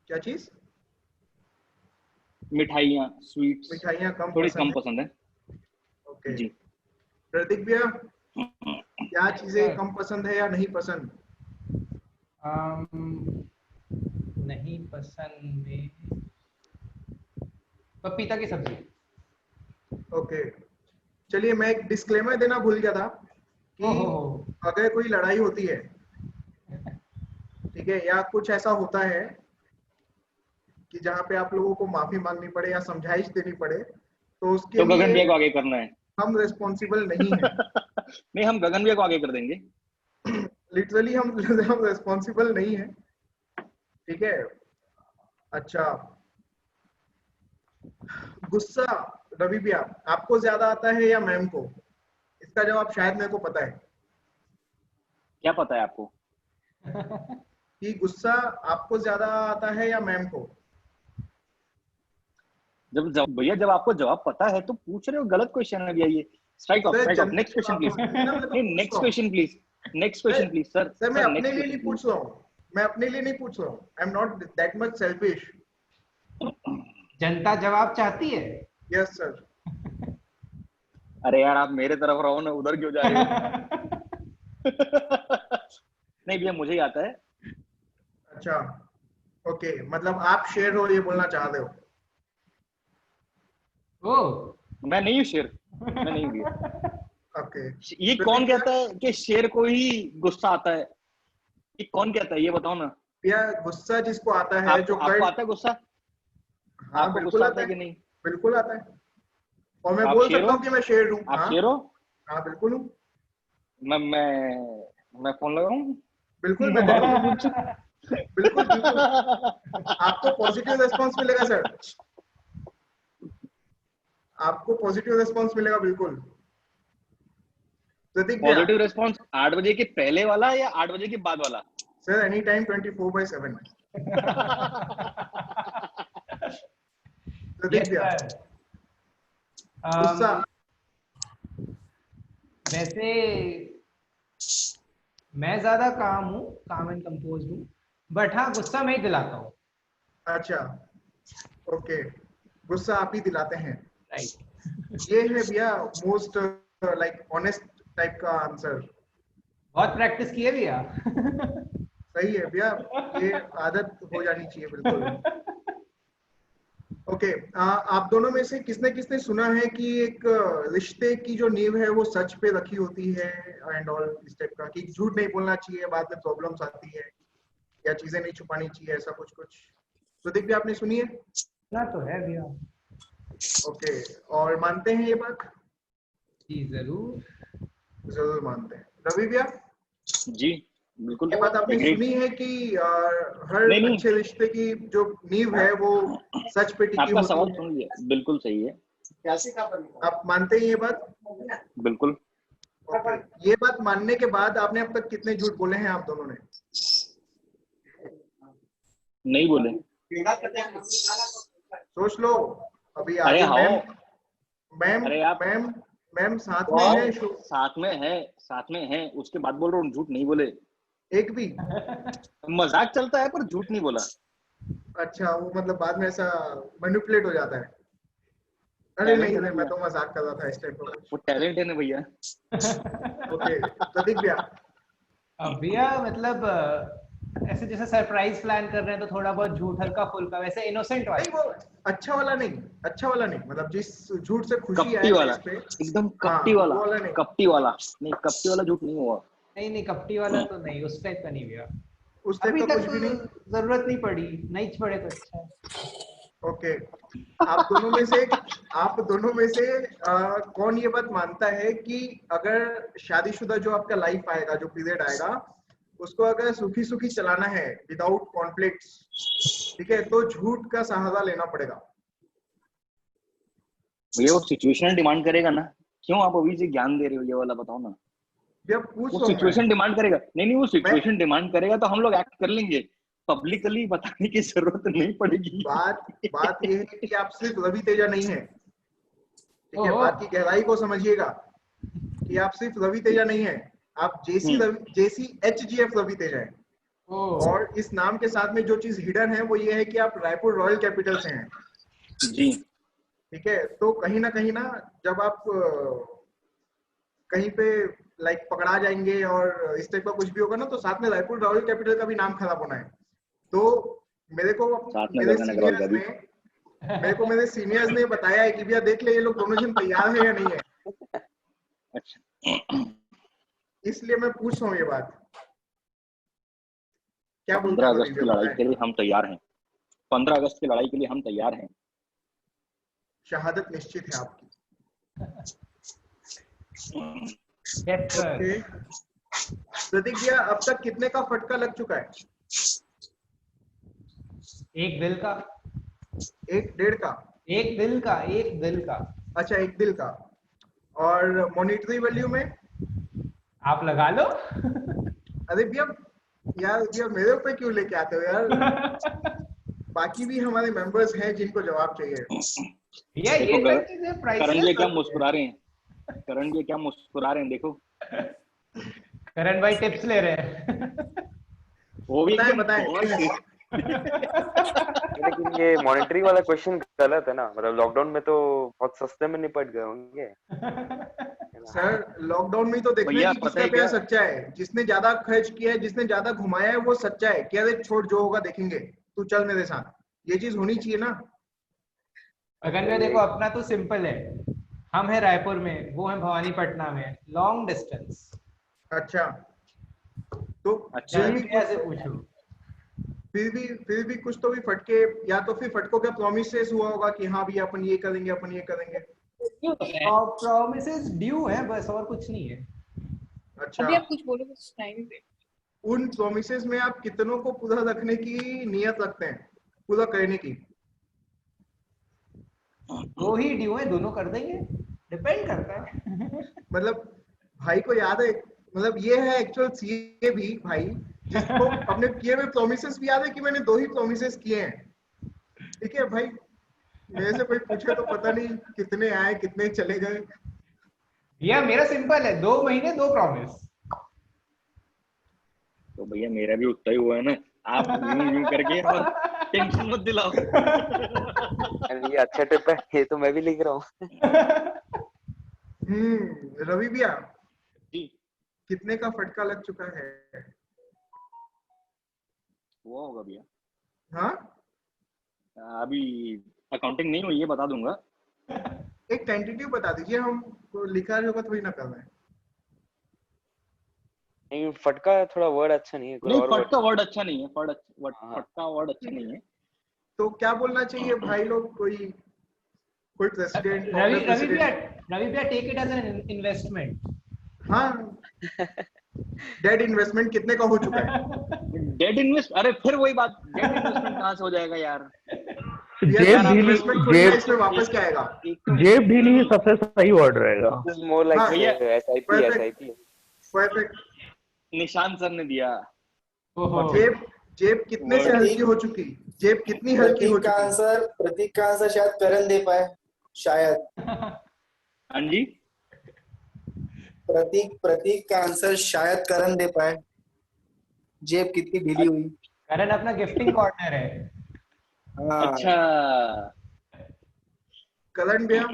क्या चीज? मिठाइयाँ, स्वीट्स मिठाइयाँ कम थोड़ी पसंद कम पसंद है। ओके जी। प्रतीक भैया, क्या चीजें कम पसंद है या नहीं पसंद? नहीं पसंद में पपीता की सब्जी। ओके, चलिए मैं एक डिस्क्लेमर देना भूल गया था कि अगर कोई लड़ाई होती है, ठीक है, या कुछ ऐसा होता है कि जहाँ पे आप लोगों को माफी मांगनी पड़े या समझाइश देनी पड़े, तो उसके तो गगन लिए भैया को आगे करना है। हम रिस्पॉन्सिबल नहीं है। नहीं, हम गगन भैया को आगे कर देंगे। लिटरली हम रिस्पॉन्सिबल नहीं है, ठीक है। अच्छा, गुस्सा रवि भैया आपको ज्यादा आता है या मैम को? इसका जवाब शायद मेरे को पता है। क्या पता है आपको? कि गुस्सा आपको ज्यादा आता है या मैम को? भैया जब आपको जवाब पता है तो पूछ रहे हो, गलत क्वेश्चन है भैया ये। Strike off, strike off. Next question please. नहीं, next question please, next question please sir. Sir मैं अपने लिए नहीं पूछ रहा हूँ, मैं अपने लिए नहीं पूछ रहा हूँ। I am not that much selfish. जनता जवाब चाहती है। Yes sir. अरे यार आप मेरे तरफ रहो ना, उधर क्यों जा रहे हो? नहीं भैया मुझे ही आता है। अच्छा ओके, मतलब आप शेर हो ये बोलना चाह रहे हो? ओ मैं नहीं हूँ शेर, मैं नहीं हूँ भैया। ओके, ये कौन कहता है कि शेर को ही गुस्सा आता है? ये कौन कहता है, ये बताओ ना भैया। गुस्सा जिसको आता है जो आपको आता है गुस्सा? हाँ आपको बिल्कुल गुस्सा आता है कि नहीं? बिल्कुल आता है। और मैं आप बोल शेर सकता हो? हूँ कि मैं शेर हूँ। आप हाँ शेर हो? हाँ बिल्कुल हूँ। मैं फोन लगाऊं? बिल्कुल बिल्कुल बिल्कुल। आपको पॉजिटिव रिस्पांस मिलेगा सर, आपको पॉजिटिव रिस्पांस मिलेगा बिल्कुल। प्रतीक भैया, पॉजिटिव रिस्पांस 8 बजे के पहले वाला या 8 बजे के बाद वाला? Sir any time 24/7। प्रतीक भैया, गुस्सा वैसे मैं ज्यादा काम एंड कंपोज हूँ, बट हाँ गुस्सा मैं ही दिलाता हूँ। अच्छा ओके, गुस्सा आप ही दिलाते हैं। राइट। ये है भैया मोस्ट लाइक ऑनेस्ट टाइप का आंसर। बहुत प्रैक्टिस किए भैया। सही है भैया, ये आदत हो जानी चाहिए बिल्कुल। ओके, आप दोनों में से किसने किसने सुना है कि एक रिश्ते की जो नींव है वो सच पे रखी होती है एंड ऑल इस टाइप का, कि झूठ नहीं बोलना चाहिए, बाद में प्रॉब्लम्स आती है, या चीजें नहीं छुपानी चाहिए, ऐसा कुछ कुछ प्रदीप भी आपने सुनी है? ना तो है भैया। ओके, और मानते हैं ये बात? जी जरूर। जरूर मानते हैं। रवि भैया, जी बिल्कुल ये बात आपने एग्री। सुनी है कि हर नहीं नहीं, अच्छे रिश्ते की जो नींव है वो सच पे टिकी आपका होती सवाल है? सुन लिया, बिल्कुल सही है, आप मानते हैं ये बात? बिल्कुल। ओके, ये बात मानने के बाद आपने अब तक कितने झूठ बोले हैं आप दोनों ने? नहीं बोले। सोच लो, अभी अरे आगे हाँ, मैम अरे आप मैम मैम साथ में है साथ में है, उसके बाद बोल रहा हूँ झूठ नहीं बोले। एक भी? मजाक चलता है पर झूठ नहीं बोला। अच्छा, वो मतलब बाद में ऐसा मैनिपुलेट हो जाता है। अरे टैलेंट नहीं है ना नहीं, मैं भैया, तो मजाक कर रहा था इस टाइप का कुछ। वो टैलेंट है ना भैया। ओके, प्रदीप भैया, अब भैया मतलब ऐसे जैसे सरप्राइज प्लान कर रहे हैं तो थोड़ा बहुत झूठ हल्का फुल्का, वैसे इनोसेंट नहीं वाला। वो अच्छा वाला नहीं, अच्छा वाला नहीं, मतलब जिस झूठ से खुशी कपटी आए वाला, फेस पे। एकदम हाँ, कपटी वाला, वो वाला नहीं। कपटी वाला नहीं, कपटी वाला झूठ नहीं हुआ। नहीं नहीं, कपटी वाला तो नहीं, उस टाइप का नहीं भैया। उस टाइप अभी का तक कुछ तो भी नहीं। जरूरत नहीं पड़ी, नहीं पड़े तो अच्छा है। ओके, आप दोनों में से कौन ये बात मानता है कि अगर शादीशुदा जो आपका लाइफ आएगा, जो पीरियड आएगा, उसको अगर सुखी सुखी चलाना है विदाउट कॉन्फ्लिक्ट्स, ठीक है, तो झूठ का सहारा लेना पड़ेगा? भैया वो सिचुएशन डिमांड करेगा ना, क्यों आप अभी से ज्ञान दे रहे हो, ये वाला बताओ ना। भैया पूछ वो रहा हूँ सिचुएशन डिमांड करेगा, नहीं वो मैं सिचुएशन डिमांड करेगा तो हम लोग एक्ट कर लेंगे, पब्लिकली बताने की जरूरत नहीं पड़ेगी। बात ये है कि आप सिर्फ रवि तेजा नहीं है, ठीक है, ओहो। बात की गहराई को समझिएगा कि आप सिर्फ रवि तेजा नहीं है, आप JCHGF रवि तेजा है। ओह। और इस नाम के साथ में जो चीज हिडन है वो ये है कि आप रायपुर रॉयल कैपिटल से हैं, जी ठीक है। तो कहीं ना जब आप कहीं पे लाइक पकड़ा जाएंगे और इस टाइप का कुछ भी होगा ना, तो साथ में रायपुर रॉयल कैपिटल का भी नाम खराब होना है। तो मेरे को साथ में मेरे गगन अग्रवाल का भी। मेरे सीनियर्स ने बताया है कि भैया देख ले ये लोग दोनों जन तैयार है या नहीं है, अच्छा, इसलिए मैं पूछ रहा हूँ ये बात। क्या बोलते 15 हैं अगस्त प्रदीप की भैया, लड़ाई बताएं? के लिए हम तैयार हैं, 15 अगस्त की लड़ाई के लिए हम तैयार हैं। शहादत निश्चित है आपकी। Yes sir. ओके, प्रतीक भैया अब तक कितने का फटका लग चुका है? एक दिल का। एक डेढ़ का? एक दिल का, एक दिल का। अच्छा, एक दिल का। और मॉनिटरी वैल्यू में? आप लगा लो। अरे भैया, यार भैया मेरे ऊपर क्यों लेके आते हो यार? बाकी भी हमारे मेंबर्स हैं जिनको जवाब चाहिए। भैया ये देखो सब चीजें करण जी क्या प्राइसलेस। मुस्कुरा रहे हैं, करण जी क्या मुस्कुरा रहे हैं, देखो करण भाई टिप्स ले रहे हैं। वो भी एकदम बताएं। बहुत लेकिन ये मॉनेटरी वाला क्वेश्चन गलत है ना, मतलब लॉकडाउन में तो बहुत सस्ते में निपट गए होंगे। सर लॉकडाउन में तो देखना भैया कि पता किसका है प्यार क्या, सच्चा है, जिसने ज्यादा खर्च किया है, जिसने ज्यादा घुमाया है वो सच्चा है। क्या रे छोड़, जो होगा देखेंगे, तू चल मेरे साथ, ये चीज होनी चाहिए ना। अगन में देखो, अपना तो सिंपल है, हम है रायपुर में, वो है भवानीपटना में, लॉन्ग डिस्टेंस। अच्छा, तो अच्छा फिर भी भैया से पूछो। फिर भी कुछ तो भी फटके, या तो फिर फटकों का प्रोमिसेस हुआ होगा कि हाँ भैया अपन ये करेंगे, अपन ये करेंगे। और प्रॉमिसेस ड्यू है बस, और कुछ नहीं है। अच्छा, अभी आप कुछ बोलो, कुछ टाइम दे। उन प्रोमिसेस में आप कितनों को पूरा रखने की नियत रखते हैं, पूरा करने की? दो ही ड्यू है, दोनों कर देंगे, डिपेंड करता है। मतलब भाई को याद है, मतलब ये है एक्चुअल सीए भी भाई, जिसको अपने किए हुए प्रोमिसेस भी याद है कि मैंने 2 ही प्रोमिसेस किए हैं, ठीक है भाई। मेरे से कोई पूछे तो पता नहीं कितने आए कितने चले गए। भैया मेरा सिंपल है, 2 महीने 2 प्रॉमिस। तो भैया मेरा भी उतना ही हुआ है ना, आप यूं करके और टेंशन मत दिलाओ। ये अच्छा टिप है, ये तो मैं भी लिख रहा हूँ। रवि भैया जी कितने का फटका लग चुका है? हुआ होगा भैया। हाँ अभी अकाउंटिंग नहीं हुई है, बता दूंगा। एक टेंटेटिव बता दीजिए, हम तो लिखा होगा थोड़ी ना कर रहे हैं। नहीं, फटका थोड़ा वर्ड अच्छा नहीं है, कोई नहीं, और फट का वर्ड। वर्ड अच्छा नहीं है, हाँ। फटका वर्ड अच्छा नहीं है। तो क्या बोलना चाहिए भाई लोग? कोई प्रेसिडेंट, रवि फाउंडर रवि भैया प्रेसिडेंट? रवि भैया take it as an investment. हाँ, डेड इन्वेस्टमेंट कितने का हो चुका है? डेड इन्वेस्ट, अरे फिर वही बात, डेड इन्वेस्टमेंट कहाँ से हो जाएगा यार? यार जेब डेड ढीली, इन्वेस्टमेंट थोड़ी ना जेब इसमें वापस क्या आएगा? एक तो जेब ढीली ही सबसे सही वर्ड रहेगा। दिस इज मोर लाइक हाँ, भैया एसआईपी perfect. एसआईपी। परफेक्ट। निशान सर ने दिया। ओहो। जेब कितने से Word. हल्की हो चुकी? जेब कितनी हल्की हो प्रतीक का आंसर शायद करण दे पाए, शायद। हाँ जी, प्रतीक का आंसर शायद करण दे पाए। जेब कितनी ढीली हुई। करण अपना गिफ्टिंग कॉर्नर है। हाँ। अच्छा। करण भैया,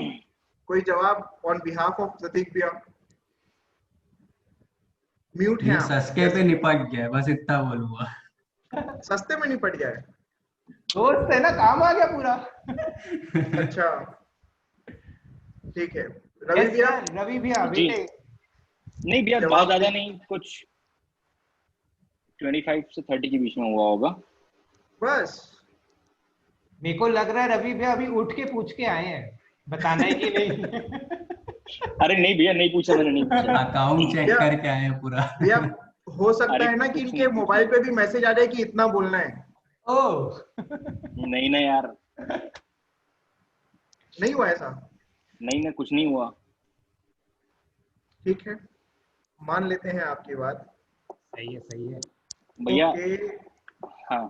कोई जवाब ऑन बिहाफ ऑफ प्रतीक भैया? म्यूट है ये आप। सस्के पे निपट गया, बस इतना बोलूंगा। सस्ते में निपट गया है। दोस्त है ना, काम आ गया पूरा। अच्छा, ठीक है। रवि Yes, भैया, sir, रवि भैया जी। बेटे। नहीं भैया, जवाब बहुत ज्यादा दे- नहीं, कुछ 25 से 30 के बीच में हुआ होगा। बस। मेरे को लग रहा है रवि भैया अभी उठ के पूछ के आए हैं, बताना है कि नहीं। अरे नहीं भैया, नहीं पूछा मैंने, नहीं पूछा। अकाउंट चेक भैया- करके आए हैं पूरा। भैया, हो सकता अरे है ना कि कुछ इनके नहीं मोबाइल पे भी मैसेज आ जाए कि इतना बोलना है। ओह। नहीं ना यार, नहीं हुआ ऐसा? नहीं ना, कुछ नहीं हुआ। ठीक है, मान लेते हैं आपकी बात। सही है, सही है। भैया ओके, हाँ,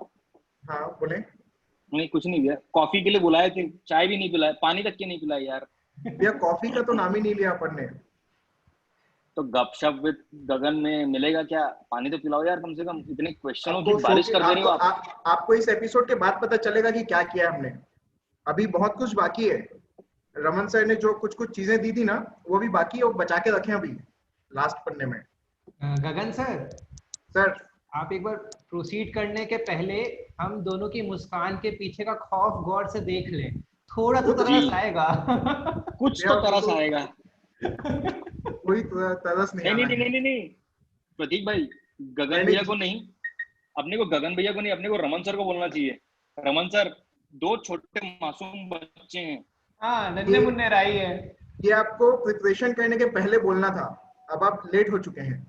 हाँ बोले। नहीं कुछ नहीं भैया, कॉफी के लिए बुलाए थे, चाय भी नहीं पिलाए, पानी तक के नहीं पिलाए यार। भैया कॉफी का तो नाम ही नहीं लिया अपन ने। तो गपशप विद गगन में मिलेगा क्या? पानी तो पिलाओ यार कम से कम, इतने क्वेश्चनों की आपको बारिश कर दे रहे हो आप। आपको इस एपिसोड के बाद पता चलेगा कि क्या किया हमने। अभी बहुत कुछ बाकी है। रमन सर ने जो कुछ कुछ चीजें दी थी ना, वो भी बाकी है, वो बचा के रखे अभी लास्ट पन्ने में। गगन सर, सर आप एक बार प्रोसीड करने के पहले हम दोनों की मुस्कान के पीछे का खौफ गौर से देख लें। थोड़ा तो तरस जी। आएगा। कुछ तो तरस आएगा। कोई तरस नहीं नहीं आना नहीं है। नहीं नहीं, प्रतीक भाई, गगन नहीं, भैया को नहीं, अपने को गगन भैया को नहीं, अपने को रमन सर को बोलना चाहिए। रमन सर, 2 छोटे मासूम बच्चे हैं। हाँ, नन्हे मुन्ने राई है। ये आपको प्रिपरेशन करने के पहले बोलना था, अब आप लेट हो चुके हैं।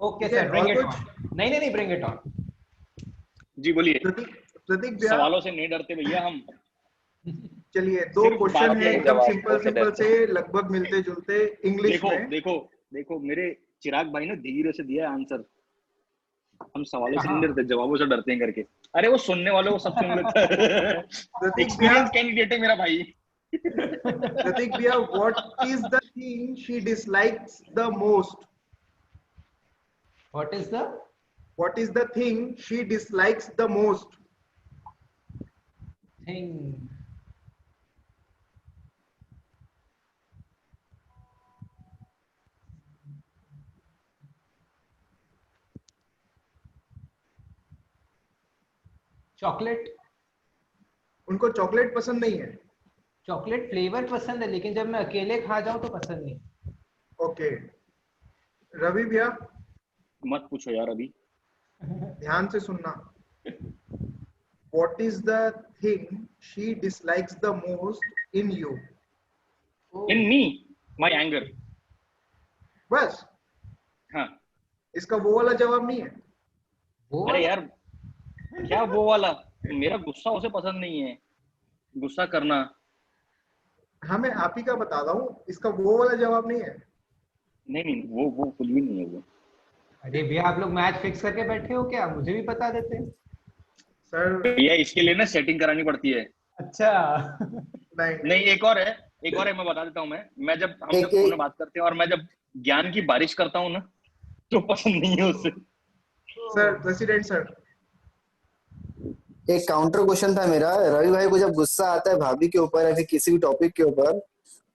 ओके ठीक है, सर, ब्रिंग और इट कुछ? ऑन। नहीं नहीं नहीं, ब्रिंग इट ऑन। जी बोलिए। प्रतीक भैया, सवालों से नहीं डरते भैया हम। चलिए 2 सिर्फ क्वेश्चन बात है है एकदम जवाब सिंपल से सिंपल डरते से, लगभग मिलते जुलते इंग्लिश देखो में। देखो देखो, मेरे चिराग भाई ने धीरे से दिया है आंसर। हम सवालों से हाँ। नहीं डरते, जवाबों से डरते हैं करके। अरे वो सुनने वालों को सब सुन लेता है। प्रतीक एक्सपीरियंस भैया, कैंडिडेट है मेरा भाई। प्रतीक भैया, what is the thing she dislikes the most? What is the what is the thing she dislikes the most? Thing? Chocolate. उनको चॉकलेट पसंद नहीं है। चॉकलेट फ्लेवर पसंद है, लेकिन जब मैं अकेले खा जाऊं तो पसंद नहीं। ओके, रवि भैया मत पूछो यार अभी। ध्यान से सुनना। What is the thing she dislikes the most in you? In me, my anger. बस, हाँ। इसका वो वाला जवाब नहीं है। वो अरे यार, क्या वो वाला? मेरा गुस्सा उसे पसंद नहीं है, गुस्सा करना। हाँ, मैं आप ही का बता रहा हूँ, इसका वो वाला जवाब नहीं है। नहीं नहीं, वो कुछ भी नहीं है वो। अरे भैया, आप लोग मैच फिक्स करके बैठे हो क्या? मुझे भी बता देते। सर भैया इसके लिए ना सेटिंग करानी पड़ती है। अच्छा। नहीं, एक और है, मैं बता देता हूँ। मैं जब हम जब फोन में बात करते हैं और मैं जब ज्ञान की बारिश करता हूँ ना, तो पसंद नहीं है उससे। सर प्रेसिडेंट सर, एक काउंटर क्वेश्चन था मेरा। रवि भाई को जब गुस्सा आता है भाभी के ऊपर या फिर किसी भी टॉपिक के ऊपर,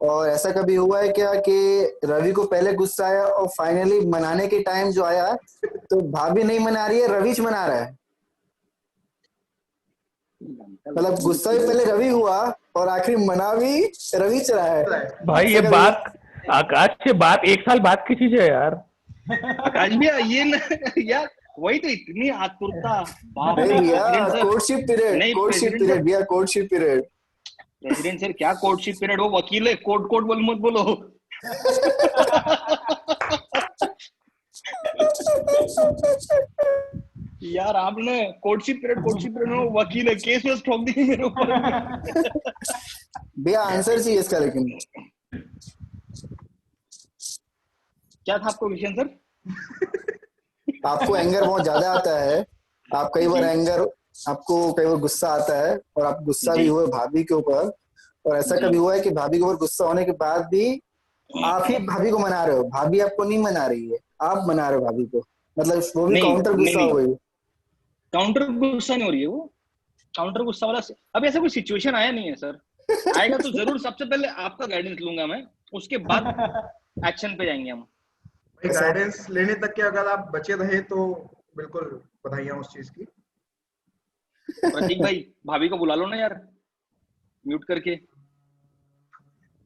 और ऐसा कभी हुआ है क्या कि रवि को पहले गुस्सा आया और फाइनली मनाने के टाइम जो आया तो भाभी नहीं मना रही है, रविच मना रहा है? मतलब गुस्सा भी पहले रवि हुआ और आखिर मना भी रवि चला है। भाई ये बात आकाश से बात 1 साल बाद की चीज है यार। आकाश भैया ये न, यार वही तो इतनी आतुरता। बाप रे नहीं भैया, प्रेसिडेंट सर, कोर्टशिप पीरियड, नहीं कोर्टशिप प्रेसिडेंट पीरियड सर, भैया, कोर्टशिप पीरियड। प्रेसिडेंट सर क्या कोर्टशिप पीरियड, वो वकील है, कोर्ट कोर्ट बोल मत बोलो। यार आपने कोर्टशिप पीरियड में वो वकील है, केस वेस ठोक दी मेरे ऊपर। भैया आंसर चाहिए इसका, लेकिन क्या था आपको क्वेश्चन सर? आपको एंगर बहुत ज्यादा आता है, आप कई बार एंगर, आपको कई बार गुस्सा आता है और आप गुस्सा भी हुए भाभी के ऊपर, और ऐसा कभी हुआ है कि भाभी के ऊपर गुस्सा होने के बाद भी आप ही भाभी को मना रहे हो, भाभी आपको नहीं मना रही है, आप मना रहे हो भाभी को, मतलब वो भी काउंटर गुस्सा हो गई? काउंटर गुस्सा नहीं हो रही है वो, काउंटर गुस्सा वाला अभी ऐसा कोई सिचुएशन आया नहीं है सर। आएगा तो जरूर सबसे पहले आपका गाइडेंस लूंगा मैं, उसके बाद एक्शन पे जाएंगे हम। गाइडेंस लेने तक के अगर आप बचे रहे तो बिल्कुल बधाइयां उस चीज की। प्रतीक भाई भाभी को बुला लो ना यार, म्यूट करके।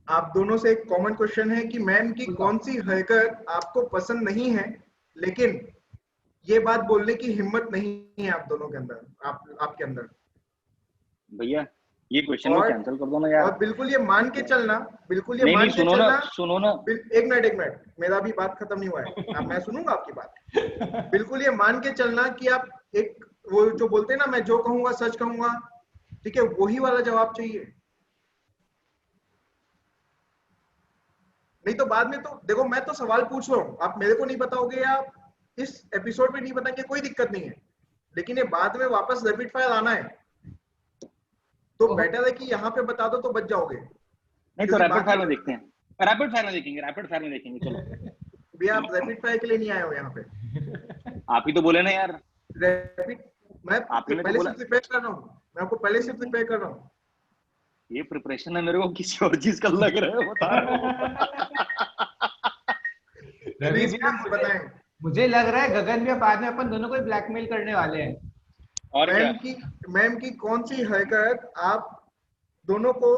आप दोनों से एक कॉमन क्वेश्चन है कि मैम की कौन सी हरकत आपको पसंद नहीं है, लेकिन ये बात बोलने की हिम्मत नहीं है आप दोनों के अंदर, आपके अंदर। भैया ये क्वेश्चन को कैंसिल कर दो ना यार। और बिल्कुल ये मान के चलना, बिल्कुल ये नहीं, मान नहीं, के चलना। सुनो ना। एक मिनट, मेरा भी बात खत्म नहीं हुआ है, अब मैं सुनूंगा आपकी बात। बिल्कुल ये मान के चलना कि आप एक वो जो बोलते हैं ना, मैं जो कहूंगा सच कहूंगा, ठीक है, वही वाला जवाब चाहिए। नहीं तो बाद में तो देखो, मैं तो सवाल पूछ रहा हूँ, आप मेरे को नहीं बताओगे या इस एपिसोड में नहीं बताएंगे, कोई दिक्कत नहीं है, लेकिन ये बाद में वापस रैपिड फायर आना है, तो बेटर है कि यहाँ पे बता दो तो बच जाओगे। नहीं तो रैपिड फायर में देखते हैं, रैपिड फायर में देखेंगे चलो। भैया आप रैपिड फायर के लिए नहीं आए हो यहाँ पे। आप ही तो बोले ना यार रैपिड, मैं पहले से प्रिपेयर कर रहा हूँ, मैं आपको पहले से प्रिपेयर कर रहा हूँ। ये प्रिपरेशन है, मेरे को किसी और चीज का लग रहा है, बता बताएं। मुझे लग रहा है गगन भैया बाद में अपन दोनों को ब्लैकमेल करने वाले हैं। और मैम की कौन सी हरकत आप दोनों को,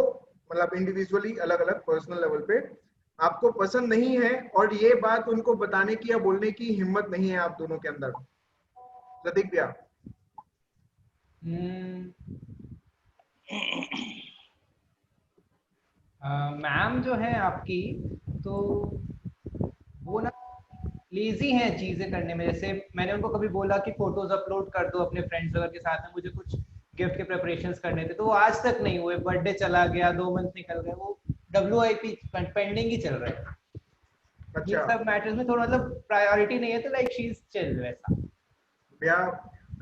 मतलब इंडिविजुअली अलग अलग पर्सनल लेवल पे आपको पसंद नहीं है, और ये बात उनको बताने की या बोलने की हिम्मत नहीं है आप दोनों के अंदर? प्रतीक भैया। मैम जो है आपकी, तो वो ना लेजी हैं चीजें करने में। जैसे मैंने उनको कभी बोला कि फोटोज अपलोड कर दो अपने फ्रेंड्स वगैरह के साथ में, मुझे कुछ गिफ्ट के प्रिपरेशंस करने थे, तो वो आज तक नहीं हुए। बर्थडे चला गया, 2 मंथ निकल गए, वो WIP पेंडिंग ही चल रहा है। अच्छा। ये सब मैटर्स में थोड़ा मतलब प्रायोरिटी नहीं है, तो लाइक शी इज चिल वैसा। भैया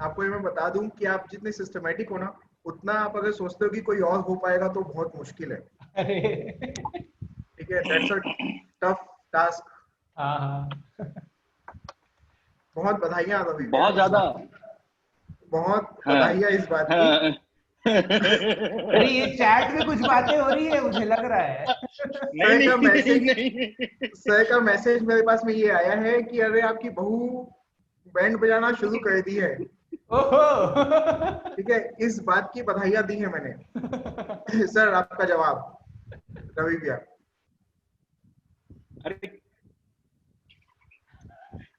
आपको ये मैं बता दूं कि आप जितने सिस्टमैटिक हो ना, उतना आप अगर सोचते हो कि कोई और हो पाएगा तो बहुत मुश्किल है। ठीक है, दैट्स अ टफ टास्क। बहुत बधाइयां रवि, बहुत ज्यादा, बहुत बधाइयां इस बात की। अरे ये चैट में कुछ बातें हो रही है, मुझे लग रहा है। सर का मैसेज मेरे पास में ये आया है कि अरे आपकी बहू बैंड बजाना शुरू कर दी है। ठीक है, इस बात की बधाइयां दी है मैंने। सर आपका जवाब रवि भैया। अरे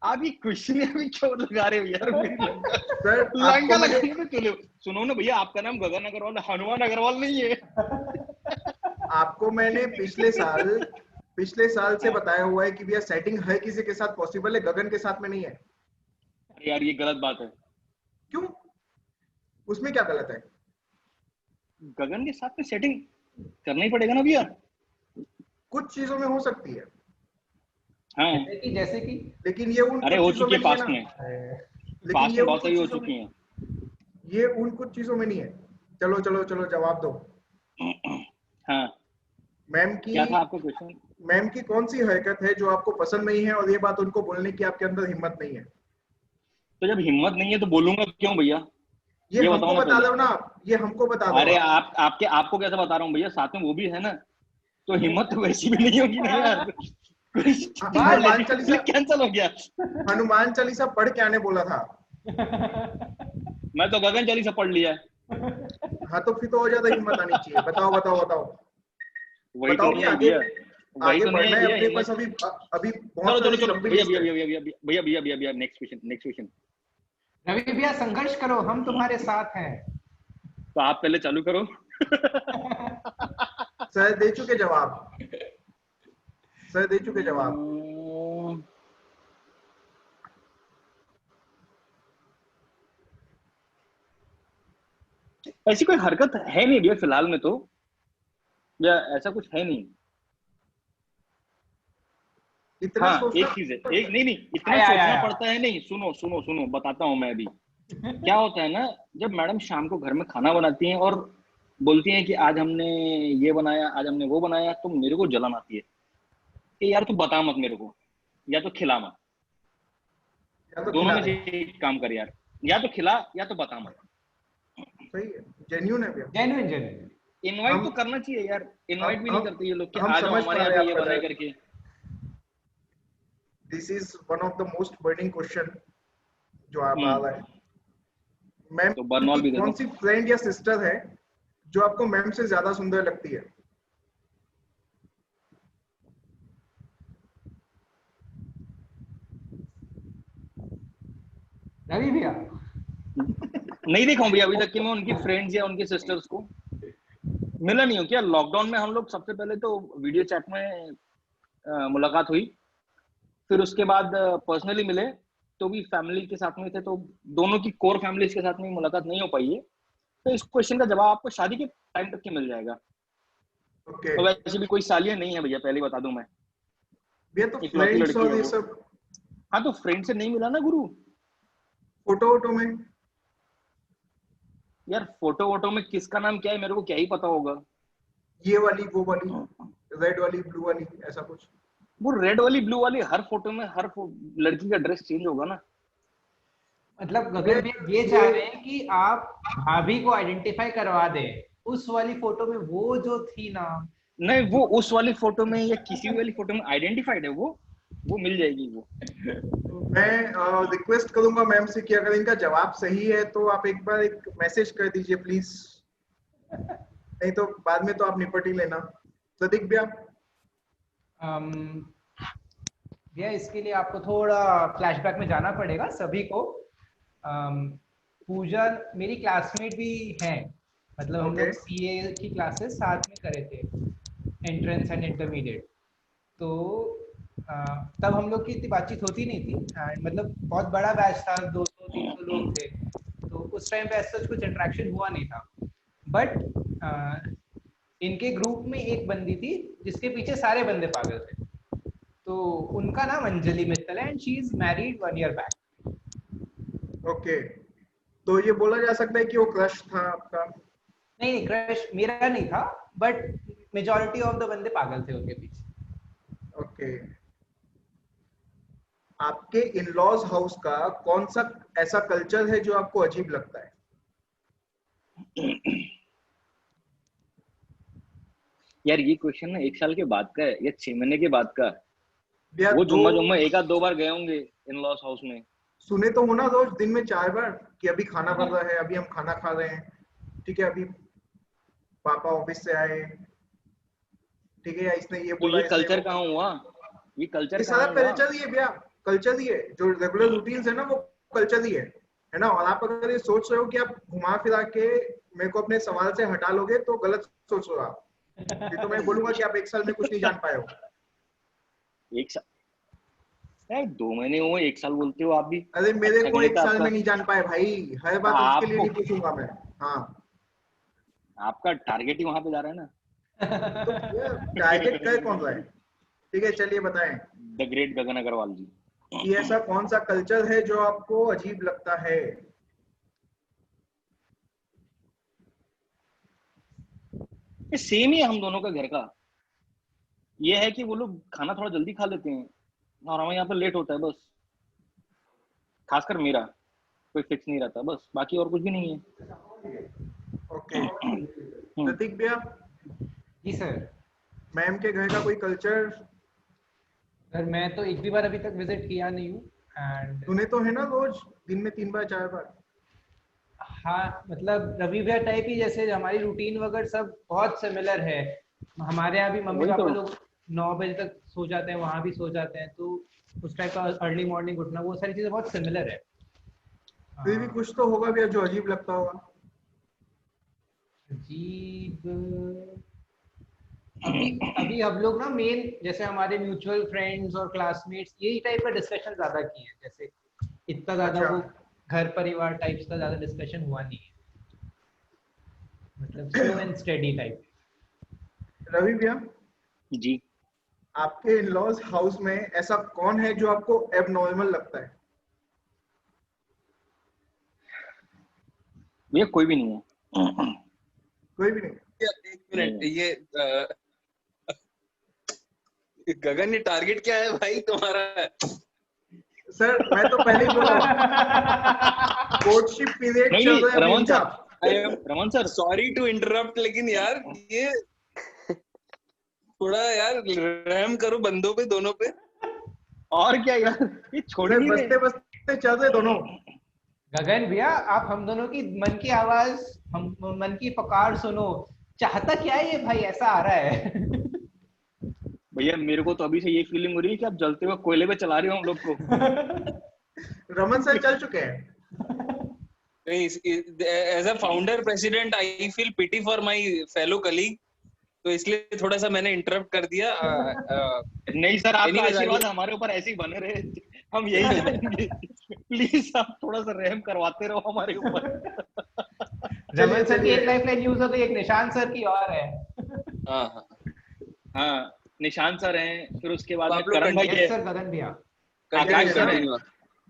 आप ये क्वेश्चन अभी क्यों लगा रहे हो यार? सर लंका लगाने में चलो, सुनो ना भैया, आपका नाम गगन अग्रवाल, हनुमान अग्रवाल नहीं है। आपको मैंने पिछले साल से बताया हुआ है कि भैया सेटिंग हर किसी के साथ पॉसिबल है, गगन के साथ में नहीं है। अरे यार ये गलत बात है। क्यों? उसमें क्या गलत है? गगन के साथ में सेटिंग करना ही पड़ेगा ना भैया। कुछ चीजों में हो सकती है, हाँ, जैसे कि लेकिन ये उन अरे हो चुकी है पास्ट में, लेकिन ये बहुत सारी हो चुकी हैं। ये उन कुछ चीजों में नहीं है। चलो चलो चलो जवाब दो। हाँ मैम की, क्या था आपका क्वेश्चन? मैम की कौन सी हरकत है जो आपको पसंद नहीं है और ये बात उनको बोलने की आपके अंदर हिम्मत नहीं है? तो जब हिम्मत नहीं है तो बोलूंगा क्यों भैया? ये हमको बता दो ना आप, ये हमको बता दो। अरे आपको कैसे बता रहा हूँ भैया, साथ में वो भी है ना, तो हिम्मत तो वैसी भी नहीं होगी ना यार। हनुमान चालीसा कैंसिल हो गया। हनुमान चालीसा पढ़ के आने बोला था। मैं तो गगन चालीसा पढ़ लिया। हाँ तो फिर तो और ज्यादा हिम्मत आनी चाहिए। बताओ बताओ बताओ वही तो बताओ नहीं कि है आगे भैया, वही आगे तो नहीं बढ़ना है है भैया अपने हिम्मत। पास। अभी अभी चलो बहुत चलो सारी चलो लंबी भैया लिस्ट भैया है। भैया भैया भैया भैया भैया next question next question. Ravi भैया संघर्ष करो, हम तुम्हारे साथ हैं। तो आप पहले चालू करो। सर दे चुके जवाब, सर दे चुके जवाब। ऐसी कोई हरकत है नहीं भैया फिलहाल में तो, या ऐसा कुछ है नहीं। इतना हाँ सोचना एक चीज है, एक नहीं नहीं इतना आया, सोचना आया। पड़ता है नहीं। सुनो सुनो सुनो बताता हूँ मैं अभी। क्या होता है ना, जब मैडम शाम को घर में खाना बनाती हैं और बोलती हैं कि आज हमने ये बनाया, आज हमने वो बनाया, तो मेरे को जलन आती है कि यार तू बता मत मेरे को, या तो खिला मत। या तो दोनों खिला में दे। से एक काम कर यार, या तो खिला या तो बता मत। सही है, जेन्यून है भैया। Genuine genuine. इनवाइट हम तो करना चाहिए यार, इनवाइट भी नहीं करते ये लोग कि हम आ जाओ समझ हमारे पा यहाँ रहे पे हैं ये आपका बनाए दर्द। करके। This is one of the most burning question जो आप आ रहा है। मैम तो बर्नॉल भी दे कौन दो। सी फ्रेंड या सिस्टर है जो आपको मैम से ज्यादा सुंदर लगती है? रवि भैया नहीं देखा हूँ भैया अभी तक कि मैं उनकी फ्रेंड्स या उनके सिस्टर्स को मिला नहीं हूँ। क्या लॉकडाउन में हम लोग सबसे पहले तो वीडियो चैट में मुलाकात हुई, फिर उसके बाद पर्सनली मिले तो भी फैमिली के साथ में थे, तो दोनों की कोर फैमिलीज के साथ में मुलाकात नहीं हो पाई है। तो इस क्वेश्चन का जवाब आपको शादी के टाइम तक के मिल जाएगा। ओके तो वैसे भी कोई सालिया नहीं है भैया, पहले ही बता दूं मैं, भैया तो इकलौती फ्रेंड्स लड़की और है ये वो। सब हाँ तो फ्रेंड से नहीं मिला ना गुरु। फोटो वोटो में यार फोटो वोटो में किसका नाम क्या है मेरे को क्या ही पता होगा। ये वाली वो वाली रेड वाली ब्लू वाली ऐसा कुछ? वो रेड वाली ब्लू वाली हर फोटो में हर लड़की का ड्रेस चेंज होगा ना। मतलब गगन भैया ये चाह रहे हैं कि आप भाभी को आइडेंटिफाई करवा दें। उस वाली फोटो में वो जो थी ना, नहीं वो उस वाली फोटो में या किसी भी वाली फोटो में आइडेंटिफाइड है वो मिल जाएगी वो। मैं रिक्वेस्ट करूंगा मैम से कि अगर इनका जवाब सही है तो आप एक बार एक मैसेज कर दीजिए प्लीज, नहीं तो बाद में तो आप निपट ही लेना। सदीक भैया भैया इसके लिए आपको थोड़ा फ्लैशबैक में जाना पड़ेगा सभी को। पूजा मेरी क्लासमेट भी है, मतलब हम लोग सीए की क्लासेस साथ में करे थे, एंट्रेंस एंड इंटरमीडिएट। तो तब हम लोग की इतनी बातचीत होती नहीं थी, एंड मतलब बहुत बड़ा बैच था, 200-300 लोग थे, तो उस टाइम पे ऐसा कुछ इंटरेक्शन हुआ नहीं था। बट इनके ग्रुप में एक बंदी थी जिसके पीछे सारे बंदे पागल थे। तो उनका नाम अंजलि मित्तल है and she is married 1 year back. Okay, तो ये बोला जा सकता है कि वो क्रश था आपका? नहीं क्रश मेरा नहीं था, बट मेजॉरिटी ऑफ द बंदे पागल थे उनके पीछे। ओके, आपके इन-लॉज हाउस का कौन सा ऐसा कल्चर है जो आपको अजीब लगता है? यार ये क्वेश्चन ना 1 साल के बाद का है या 6 महीने के बाद का। यार वो जुम्मा 1-2 बार गए होंगे इन लॉस हाउस में। सुने तो होना रोज दिन में 4 बार कि अभी खाना बन रहा है, अभी हम खाना खा रहे हैं, ठीक है, अभी पापा ऑफिस से आए, ठीक है, या इसने ये तो बोला, ये इसने कल्चर वो। कहाँ हुआ? ये कल्चर ये कहाँ सारा हुआ? कल्चर ही है भैया, कल्चर ही है। जो रेगुलर रूटीन्स है ना वो कल्चर ही है ना। और आप अगर ये सोच रहे हो कि आप घुमा फिरा के मेरे को अपने सवाल से हटा लोगे तो गलत सोच रहे हो आप। फिर तो मैं बोलूंगा कि आप 1 साल में कुछ नहीं जान पाए हो। 1 साल यार 2 महीने हुए, 1 साल बोलते हो आप भी। अरे मेरे अच्छा को नहीं 1 था साल आपका। में नहीं जान पाए भाई, हर बात उसके लिए आपको नहीं पूछूंगा मैं। हाँ आपका टारगेट ही वहां पे जा रहा है ना। तो टारगेट कर कौन रहा है? ठीक है चलिए बताएं द ग्रेट गगन अग्रवाल जी। कि ऐसा कौन सा कल्चर है जो आपको अजीब लगता है? ये सेम ही है हम दोनों का घर का। ये है कि वो लोग खाना थोड़ा जल्दी खा लेते हैं और हमें यहाँ पर लेट होता है बस। खासकर मेरा कोई फिक्स नहीं रहता बस, बाकी और कुछ भी नहीं है। ओके प्रतीक भैया जी सर। मैम के घर का कोई कल्चर? सर मैं तो एक भी बार अभी तक विजिट किया नहीं हूँ एंड तूने तो है ना रोज दिन में 3 बार 4 बार? हाँ मतलब रवि भैया टाइप ही, जैसे हमारी रूटीन वगैरह सब बहुत सिमिलर है। हमारे यहाँ भी मम्मी वही पापा तो। लोग 9 बजे तक सो जाते हैं, वहाँ भी सो जाते हैं, तो उस टाइप का अर्ली मॉर्निंग उठना, वो सारी चीजें बहुत सिमिलर है। फिर भी कुछ तो होगा भैया जो अजीब लगता होगा। अजीब, अभी अभी हम लोग ना मेन जैसे हमारे म्यूचुअल फ्रेंड्स और क्लासमेट्स यही टाइप का डिस्कशन ज्यादा किए हैं, जैसे इतना ज्यादा अच्छा। वो घर परिवार टाइप्स का ज्यादा डिस्कशन हुआ नहीं है, मतलब slow and steady type. Ravi भैया, जी आपके इन-लॉज हाउस में ऐसा कौन है जो आपको एबनॉर्मल लगता है? भैया कोई भी नहीं है। कोई भी नहीं? एक मिनट, ये गगन, ये टारगेट क्या है भाई तुम्हारा? सर मैं तो पहले ही बोला, कोर्टशिप पीरियड नहीं चल नहीं रहा है अभी रमन इनका। Sir, Raman sir sorry to interrupt, लेकिन यार ये थोड़ा यार रहम करो बंदों पे, दोनों पे। और क्या यार, ये छोड़ सर नहीं रहे। बसते बसते चल रहे दोनों। गगन भैया आप हम दोनों की मन की आवाज, हम मन की पुकार सुनो, चाहता क्या है ये भाई, ऐसा आ रहा है। भैया मेरे को तो अभी से ये फीलिंग हो रही है कि आप जलते हुए कोयले पे चला रहे हो हम लोग को। रमन सर चल चुके हैं। As a founder president I feel pity for my fellow colleague, तो इसलिए थोड़ा सा मैंने इंटरप्ट कर दिया। नहीं सर, आपका Anyways, आशीर्वाद हमारे ऊपर ऐसे ही बने रहे, हम यही चाहेंगे। प्लीज आप थोड़ा सा रहम करवाते रहो हमारे ऊपर। रमन सर की एक लाइफलाइन यूज हो गई, एक निशान सर की और है। हाँ निशांत सर हैं, फिर उसके बाद तो में आप लोग करण भाई है, सर गगन भैया, आकाश सर है।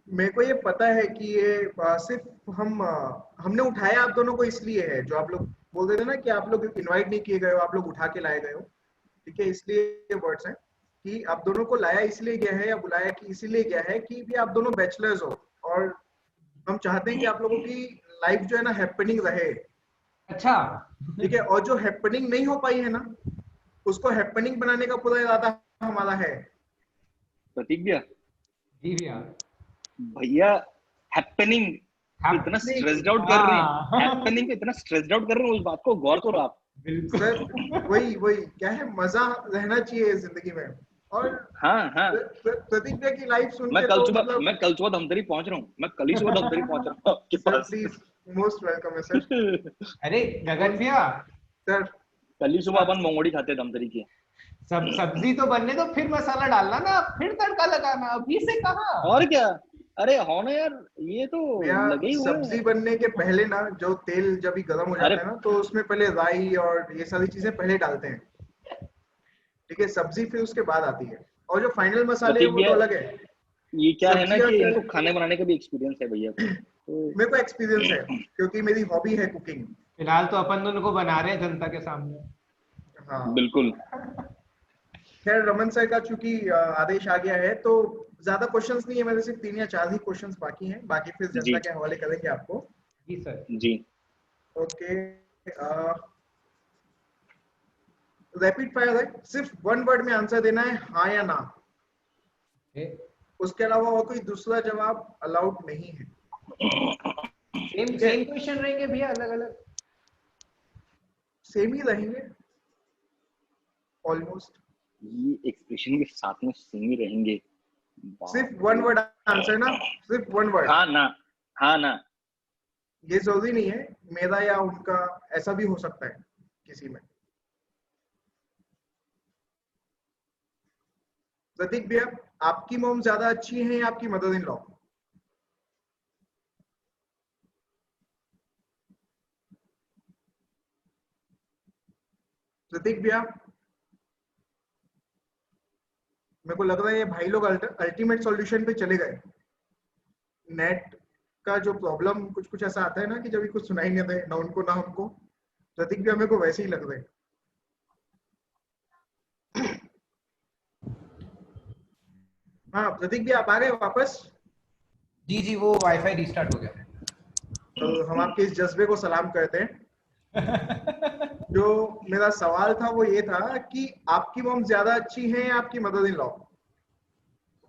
मेरे को ये पता है कि ये सिर्फ हमने उठाया आप दोनों को इसलिए है, जो आप लोग बोल रहे थे ना कि आप लोग इनवाइट नहीं किए गए हो, आप लोग उठा के लाए गए हो, ठीक है, इसलिए ये वर्ड्स हैं कि आप दोनों को लाया इसलिए गया है या बुलाया कि इसीलिए गया है कि भी आप दोनों बैचलर्स हो और हम चाहते हैं कि आप लोगों की लाइफ जो है ना हैपनिंग रहे। अच्छा ठीक है, और जो हैपनिंग नहीं हो पाई है ना, उसको हैपनिंग बनाने का पूरा इरादा हमारा है। प्रतीक भैया, जी भैया, भैया हैपनिंग इतना स्ट्रेस्ड आउट कर रहे हैं, हैपनिंग को इतना स्ट्रेस्ड आउट कर रहे हैं, उस बात को गौर करो आप। सर वही क्या है, मजा रहना चाहिए जिंदगी में। और हाँ प्रतीक भैया की लाइफ सुन मैं के कल तो सुबह मतलब मैं कल सुबह धमतरी पहुंच रहा हूँ, मैं कल ही सुबह धमतरी पहुंच रहा हूँ आपके sir pass. Please, most welcome है सर। अरे गगन भैया, सर कल ही सुबह अपन मोंगोड़ी खाते दमतरी की। सब्जी तो बनने दो, फिर मसाला डालना ना, फिर तड़का लगाना, अभी से कहाँ। और क्या, अरे हो ना यार, ये तो लगे ही हुए सब्जी हैं। बनने के पहले ना, जो तेल जब भी गर्म हो जाता है ना, तो उसमें पहले राई और ये सारी चीजें पहले डालते हैं, ठीक है, सब्जी फिर उसके बाद आती है, और जो फाइनल मसाले है वो तो अलग है। ये क्या है ना कि सब्जियां इनको खाने बनाने का भी एक्सपीरियंस है भैया को, तो मेरे को एक्सपीरियंस है क्योंकि मेरी हॉबी है कुकिंग। फिलहाल तो अपन दोनों को बना रहे हैं जनता के सामने। हाँ बिल्कुल। खैर रमन सर का चूंकि आदेश आ गया है तो ज्यादा क्वेश्चंस नहीं है, मेरे सिर्फ 3 या 4 ही क्वेश्चंस बाकी हैं, बाकी फिर जनता के हवाले करेंगे आपको। जी सर। जी ओके, रैपिड फायर है, सिर्फ 1 वर्ड में आंसर देना है, हाँ या ना, उसके अलावा और कोई दूसरा जवाब अलाउड नहीं है। सेम क्वेश्चन रहेंगे भैया, अलग अलग सेम ही रहेंगे ऑलमोस्ट, ये एक्सप्रेशन के साथ में सेम ही रहेंगे। सिर्फ 1 वर्ड आंसर ना, सिर्फ 1 वर्ड। हाँ ना, हाँ ना, ये जरूरी नहीं है, मेरा या उनका, ऐसा भी हो सकता है किसी में। प्रतीक भैया, आपकी मॉम ज्यादा अच्छी है या आपकी मदर इन लॉ? प्रतीक भैया, मेरे को लग रहा है ये भाई लोग अल्टीमेट सॉल्यूशन पे चले गए। नेट का जो प्रॉब्लम कुछ कुछ ऐसा आता है ना कि जब भी कुछ सुनाई नहीं दे ना उनको ना हमको, प्रतीक भैया मेरे को वैसे ही लग रहे हैं। हाँ प्रतीक भैया, आप आ गए वापस? जी जी, वो वाईफाई रिस्टार्ट हो गया। तो हम आपके इस जज्बे को सलाम करते हैं। जो मेरा सवाल था वो ये था कि आपकी मॉम ज्यादा अच्छी है या आपकी mother in law?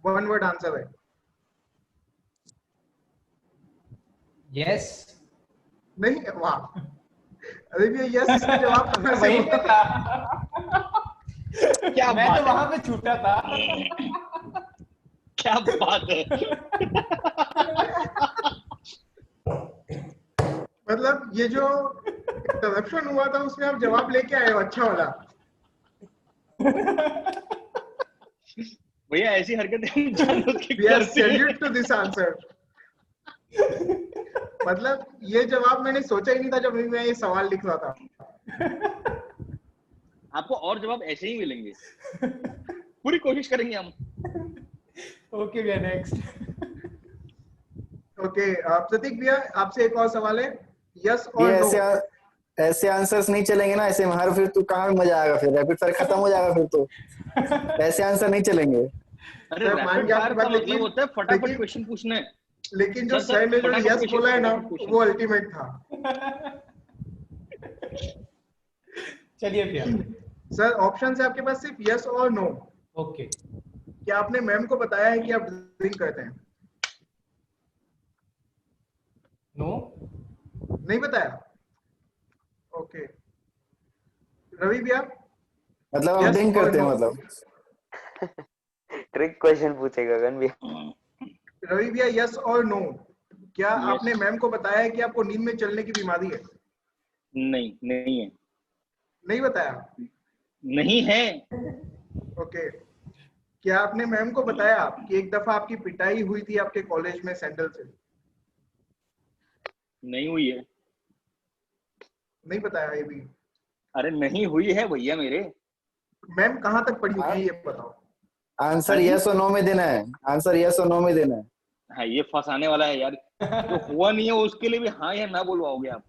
One word answer है। यस। नहीं, वाह, अरे भैया यस इसका जवाब कहाँ से वहीं पे होगा? था। क्या मैं बात तो है? वहां पे छूटा था। क्या बात है? मतलब ये जो इंटरप्शन हुआ था उसमें आप जवाब लेके आए हो अच्छा वाला। भैया ऐसी हरकतें हम जानबूझ के We are करते हैं। salute to this answer. मतलब ये जवाब मैंने सोचा ही नहीं था जब मैं ये सवाल लिख रहा था। आपको और जवाब ऐसे ही मिलेंगे, पूरी कोशिश करेंगे हम। ओके भैया, नेक्स्ट। ओके, प्रतीक भैया आपसे एक और सवाल है, यस ये और नो? ऐसे आंसर्स नहीं चलेंगे ना, ऐसे हर फिर तो कहाँ मजा आएगा, फिर रैपिड फायर खत्म हो जाएगा फिर तो। ऐसे आंसर नहीं चलेंगे। अरे सर, मान रैपिड गया फायर आपकी का बात, मतलब होता है फटाफट लेकिन क्वेश्चन पूछना है। लेकिन जो सर, सर ने जो फटाफट यस क्वेश्चन, बोला है ना, फटाफट क्वेश्चन। वो अल्टीमेट था। चलिए भैया। सर ऑप्शन है आपके पास सिर्फ यस और नो। ओके। क्या आपने मैम को बताया है कि आप ड्रिंक करते हैं? नो। नहीं बताया? ओके। रवि भैया? मतलब हम Yes ड्रिंक or करते हैं no? मतलब। ट्रिक क्वेश्चन पूछे गगन भी। रवि भैया यस और नो, क्या Yes. आपने मैम को बताया है कि आपको नींद में चलने की बीमारी है? नहीं, नहीं है। नहीं बताया? नहीं है। ओके। क्या आपने मैम को बताया कि एक दफा आपकी पिटाई हुई थी आपके कॉलेज में सैंडल से? नहीं हुई है। नहीं बताया ये भी? अरे नहीं हुई है भैया मेरे। मैम कहाँ तक पढ़ी हुई है ये बताओ। आंसर हाँ जी? यस और नो में देना है, आंसर यस और नो में देना है। हाँ, ये फंसाने वाला है यार। जो हुआ नहीं है उसके लिए भी हाँ या ना बोलवाओगे आप?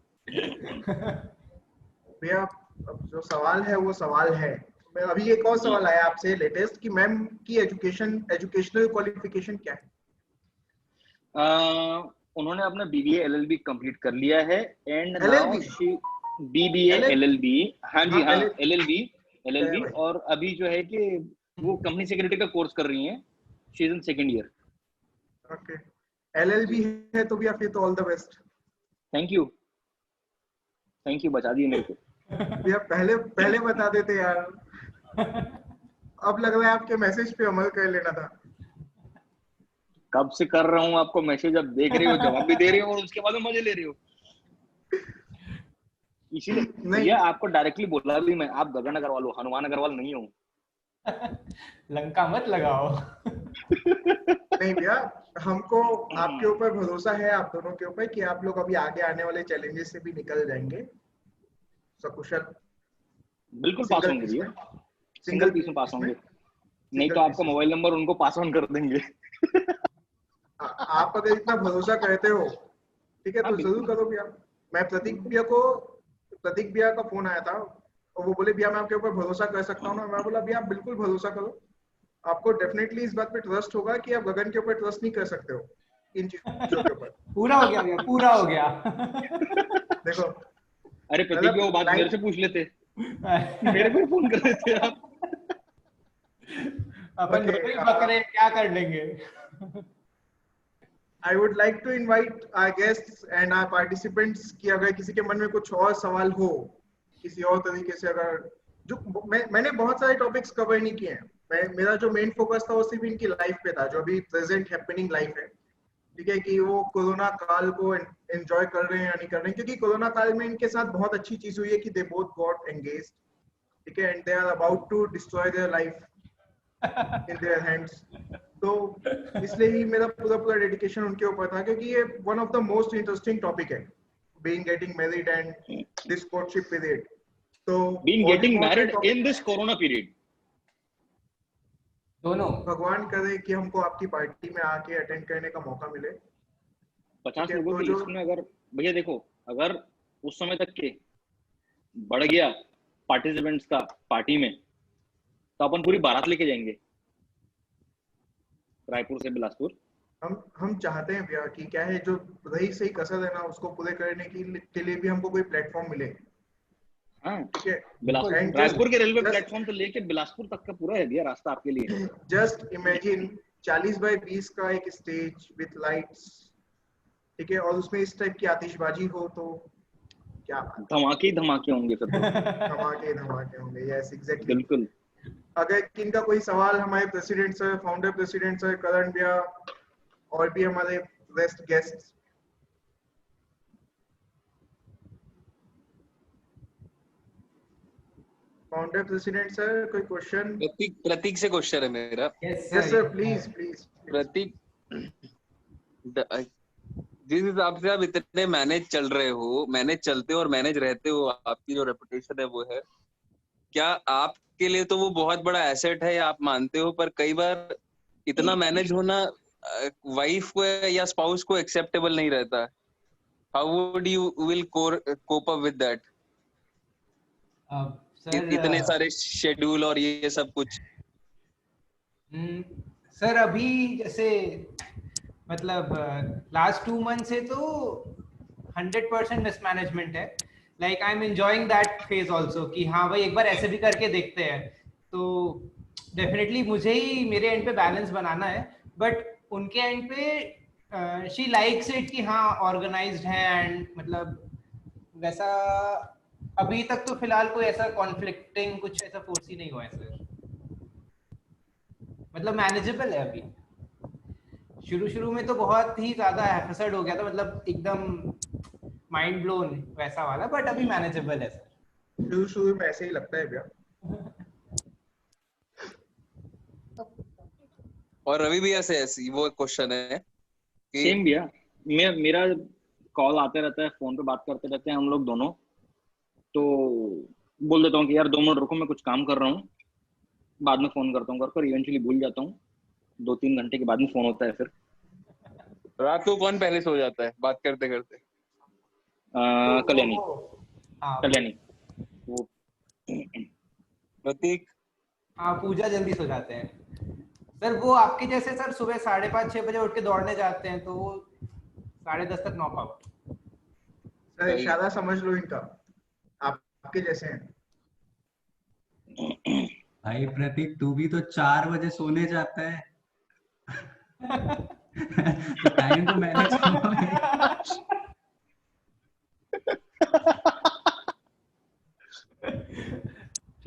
भैया अब जो सवाल है वो सवाल है। मैं अभी एक और सवाल आया आपसे लेटेस्ट कि मैम की एजुकेशनल क्वालिफिकेशन क्या है? उन्होंने अपना BBA LLB कंप्लीट कर लिया है and now LLB? She BBA LLB। हाँ जी, हाँ, LLB भाई। और अभी जो है कि वो कंपनी सेक्रेटरी का कोर्स कर रही हैं। She is in second year. Okay, LLB है तो भैया फिर तो all the best. Thank you, बचा दिए मेरे को। भैया पहले बता देते यार। अब लग रहा है आपके मैसेज पे अमल कर लेना था। कब से कर रहा हूँ आपको मैसेज, अब देख रहे हो, जवाब भी दे रहे हो और उसके बाद में मजे ले रहे हो। इसीलिए भैया आपको डायरेक्टली बोला भी मैं, आप गगन अग्रवाल हो, हनुमान अग्रवाल नहीं हो। लंका मत लगाओ। नहीं भैया, हमको आपके ऊपर भरोसा है, आप दोनों के ऊपर, कि आप लोग अभी आगे आने वाले चैलेंजेस से भी निकल जाएंगे सकुशल। बिल्कुल पास होंगे भैया, सिंगल पीस में पास होंगे। नहीं तो आपका मोबाइल नंबर उनको पास ऑन कर देंगे। आप अगर इतना भरोसा करते हो, ठीक है, तो जरूर करो भैया। मैं प्रतीक भैया का फोन आया था और वो बोले भैया मैं आपके ऊपर भरोसा कर सकता हूँ ना? मैं बोला भैया आप बिल्कुल भरोसा करो, आपको डेफिनेटली इस बात पे ट्रस्ट होगा कि आप गगन के ऊपर ट्रस्ट नहीं कर सकते हो इन चीजों के ऊपर। पूरा हो गया भैया, पूरा हो गया। देखो, अरे प्रतीक वो बात मेरे से पूछ लेते, मेरे को फोन कर देते आप। अपन दोनों ही बकरे क्या कर लेंगे। I would like to invite our guests and our participants कि अगर किसी के मन में कुछ और सवाल हो, किसी और तरीके से, अगर जो मैंने बहुत सारे टॉपिक्स कवर नहीं किए हैं, मेरा जो मेन फोकस था वो सिर्फ इनकी लाइफ पे था, जो अभी प्रेजेंट हैपनिंग लाइफ है, ठीक है, कि वो कोरोना काल को एंजॉय कर रहे हैं या नहीं कर रहे हैं, क्योंकि कोरोना काल में इनके साथ बहुत अच्छी चीज हुई है कि दे बोथ गॉट एंगेज्ड, ठीक है, and they are about to destroy their life in their hands. तो इसलिए ही मेरा पूरा डेडिकेशन उनके ऊपर था, क्योंकि ये one of the most interesting topic है, being getting married and this courtship period. तो being getting married in this corona period, दोनों भगवान करे कि हमको आपकी पार्टी में आके अटेंड करने का मौका मिले। 50 लोगों की लिस्ट में अगर भैया देखो, अगर उस समय तक के बढ़ गया पार्टिसिपेंट्स का पार्टी में, तो अपन पूरी बारात लेके जाएंगे रायपुर से बिलासपुर। हम चाहते हैं भैया कि क्या है, जो रही सही कसर है ना, उसको पूरे करने के लिए भी हमको कोई प्लेटफॉर्म मिले। हाँ ठीक है। बिलासपुर, And रायपुर के रेलवे just- प्लेटफॉर्म से लेके बिलासपुर तक का पूरा है भैया रास्ता आपके लिए। जस्ट इमेजिन 40x20 का एक स्टेज विथ लाइट्स, ठीक है, और उसमें इस टाइप की आतिशबाजी हो तो क्या बात धमाके ही धमाके होंगे फिर तो। धमाके धमाके होंगे। Yes exactly. बिल्कुल। अगर किनका कोई सवाल हमारे president sir, founder president sir, Karan भैया और भी हमारे rest guest, founder president sir कोई क्वेश्चन? प्रतीक से क्वेश्चन है मेरा। Yes sir please please. Prateek, जिस हिसाब से आप इतने मैनेज चल रहे हो, मैनेज चलते हो और मैनेज रहते हो, आपकी जो रेपुटेशन है वो है, क्या आपके लिए तो वो बहुत बड़ा एसेट है या आप मानते हो, पर कई बार इतना मैनेज होना वाइफ को या स्पाउस को एक्सेप्टेबल नहीं रहता। How would you will cope up with that? इतने सारे शेड्यूल और ये सब कुछ। सर अभी जैसे मतलब लास्ट 2 मंथ से तो 100% मिसमैनेजमेंट है। Like I am enjoying that phase also कि हाँ भाई एक बार ऐसे भी करके देखते हैं। तो डेफिनेटली मुझे ही मेरे एंड पे बैलेंस बनाना है, बट उनके एंड पे शी लाइक्स इट कि हाँ ऑर्गेनाइज्ड है एंड मतलब वैसा अभी तक तो फिलहाल कोई ऐसा कॉन्फ्लिक्टिंग कुछ ऐसा फोर्स ही नहीं हुआ है सर। मतलब मैनेजेबल है अभी। शुरू में तो बहुत ही ज्यादा एफर्ड हो गया था, मतलब एकदम माइंड ब्लोन वैसा वाला, बट अभी मैनेजेबल है सर। शुरू में ऐसे ही लगता है भैया। और रवि भैया से ऐसी वो क्वेश्चन है कि सेम भैया, मेरा कॉल आते रहता है, फोन पे बात करते रहते हैं हम लोग दोनों, तो बोल देता हूँ कि यार 2 मिनट रुको मैं कुछ काम कर रहा हूँ, बाद में फोन करता हूँ, कर इवेंचुअली भूल जाता हूँ। 2-3 घंटे के बाद में फोन होता है। फिर रात को कौन पहले सो जाता है बात करते करते? कल्याणी वो प्रतीक। हाँ पूजा जल्दी सो जाते हैं सर। वो आपके जैसे सर सुबह 5:30-6 बजे उठ के दौड़ने जाते हैं, तो वो 10:30 तक नॉक आउट। सर इशारा समझ लो इनका, आपके जैसे हैं। भाई प्रतीक तू भी तो 4 बजे सोने जाता है। तो टाइम तो मैनेज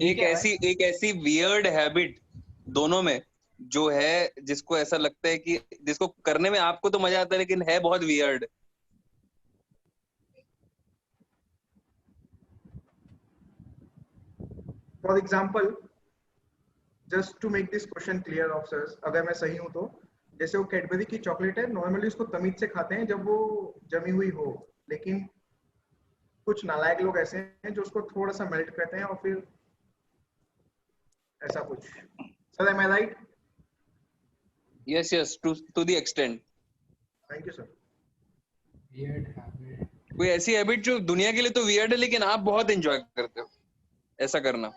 एक ऐसी वियर्ड हैबिट दोनों में जो है, जिसको ऐसा लगता है कि जिसको करने में आपको तो मजा आता है लेकिन है बहुत weird. For example, just to make this question clear of sir, अगर मैं सही हूं तो, जैसे वो कैडबरी की चॉकलेट है, नॉर्मली उसको तमीज से खाते हैं जब वो जमी हुई हो, लेकिन कुछ नालायक लोग ऐसे हैं जो उसको थोड़ा सा मेल्ट करते हैं और फिर ऐसा कुछ। Sir am I right? Yes yes, to the extent. Thank you sir. Weird habit, कोई ऐसी हैबिट जो दुनिया के लिए तो वियर्ड है लेकिन आप बहुत एंजॉय करते हो ऐसा करना?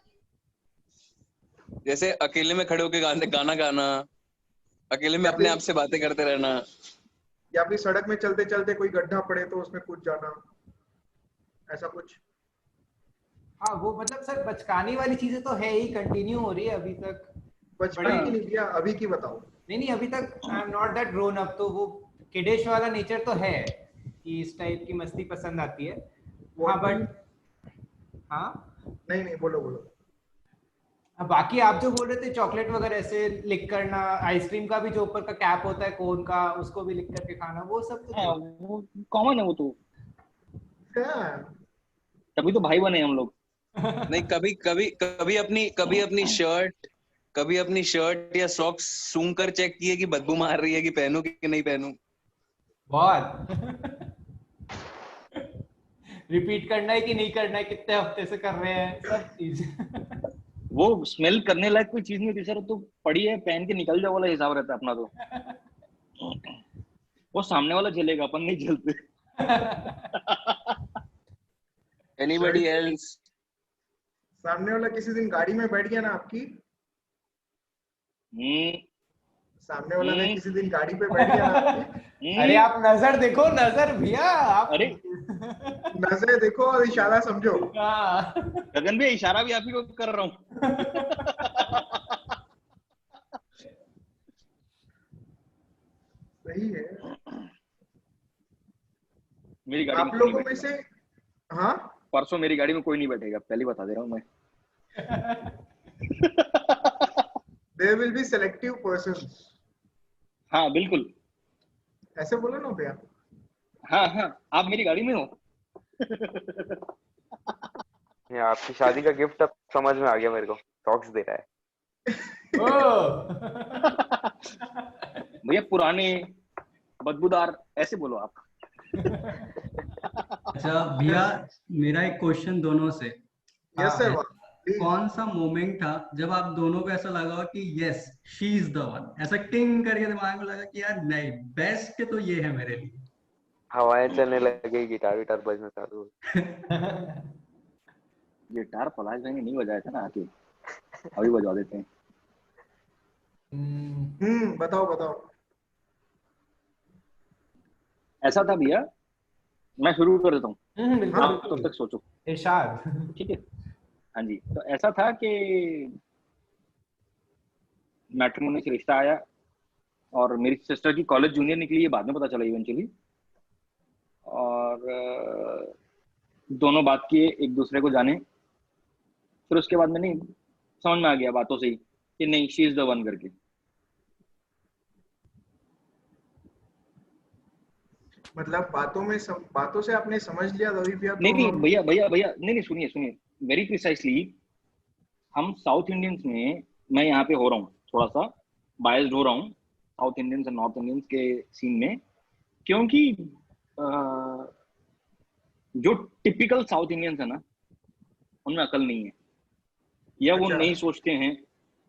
जैसे अकेले में खड़े होके गाना गाना, अकेले में अपने आप से बातें करते रहना, या फिर सड़क में चलते चलते कोई गड्ढा पड़े तो उसमें कूद जाना, ऐसा कुछ। हाँ वो मतलब सर बचकानी वाली चीजें तो है ही, कंटिन्यू हो रही है अभी तक। बचपन की नहीं भैया, अभी की बताओ। नहीं अभी तक I am not that grown up, तो वो किडिश वाला नेचर तो है कि इस टाइप की मस्ती पसंद आती है। हाँ बट हाँ नहीं बोलो। बाकी आप जो बोल रहे थे चॉकलेट वगैरह ऐसे लिक करना, आइसक्रीम का भी जो ऊपर का कैप होता है कोन का, उसको भी लिक करके खाना, वो सब तो हाँ, वो कॉमन है वो तो। तभी तो भाई बने हम लोग। नहीं कभी अपनी शर्ट या सॉक्स सूंघ कर चेक किए कि बदबू मार रही है कि पहनूं कि नहीं पहनूं? बहुत रिपीट करना है कि नहीं करना है, कितने हफ्ते से कर रहे हैं, सब चीज। वो स्मेल करने लायक कोई चीज नहीं होती सर, तो पड़ी है पहन के निकल जाओ वाला हिसाब रहता है अपना तो। वो सामने वाला जलेगा, अपन नहीं जलते। Anybody else? सामने वाला किसी दिन गाड़ी में बैठ गया ना आपकी, सामने वाला ने किसी दिन गाड़ी पे बैठ गया ना आपकी। अरे आप नजर देखो, नजर भैया आप। अरे नजर देखो और इशारा समझो। गगन भी इशारा भी आप ही को कर रहा हूँ। सही है। मेरी गाड़ी आप में लोगों में से, हाँ परसों मेरी गाड़ी में कोई नहीं बैठेगा, पहले बता दे रहा हूँ मैं। There will be selective persons. हाँ बिल्कुल, ऐसे बोलो ना भैया। हाँ हाँ, आप मेरी गाड़ी में हो। ये आपकी शादी का गिफ्ट अब समझ में आ गया मेरे को, सॉक्स दे रहा है। भैया पुराने बदबूदार ऐसे बोलो आप। अच्छा भैया, मेरा एक क्वेश्चन दोनों से। Yes sir. कौन सा मोमेंट था जब आप दोनों को ऐसा लगा कि yes she is the one, ऐसा टिंग करके दिमाग में लगा कि यार नहीं, बेस्ट तो ये है मेरे लिए? हवाएं चलने लगी, गिटार विटार बजना चालू हो। गिटार पलाश भाई ने नहीं बजाया था ना, आके अभी बजा देते हैं। बताओ बताओ। ऐसा था भैया, मैं शुरू कर देता हूँ, बिल्कुल आप तब तक सोचो। इरशाद। ठीक है, हाँ जी। तो ऐसा था कि मैट्रिमोनी से रिश्ता आया और मेरी सिस्टर की कॉलेज जूनियर निकली, ये बाद में पता चला इवेंचुअली। और दोनों बात किए, एक दूसरे को जाने। फिर उसके बाद में नहीं समझ में आ गया बातों से ही कि नहीं, शी इज द वन करके। मतलब बातों से आपने समझ लिया रवि भैया? नहीं नहीं भैया भैया भैया, नहीं नहीं, सुनिए सुनिए वेरी प्रिसाइसली। हम साउथ इंडियंस में, मैं यहाँ पे हो रहा हूँ थोड़ा सा बायस्ड हो रहा हूँ साउथ इंडियंस और नॉर्थ इंडियंस के सीन में, क्योंकि जो टिपिकल साउथ इंडियंस है ना, उनमें अकल नहीं है, या वो नहीं सोचते हैं,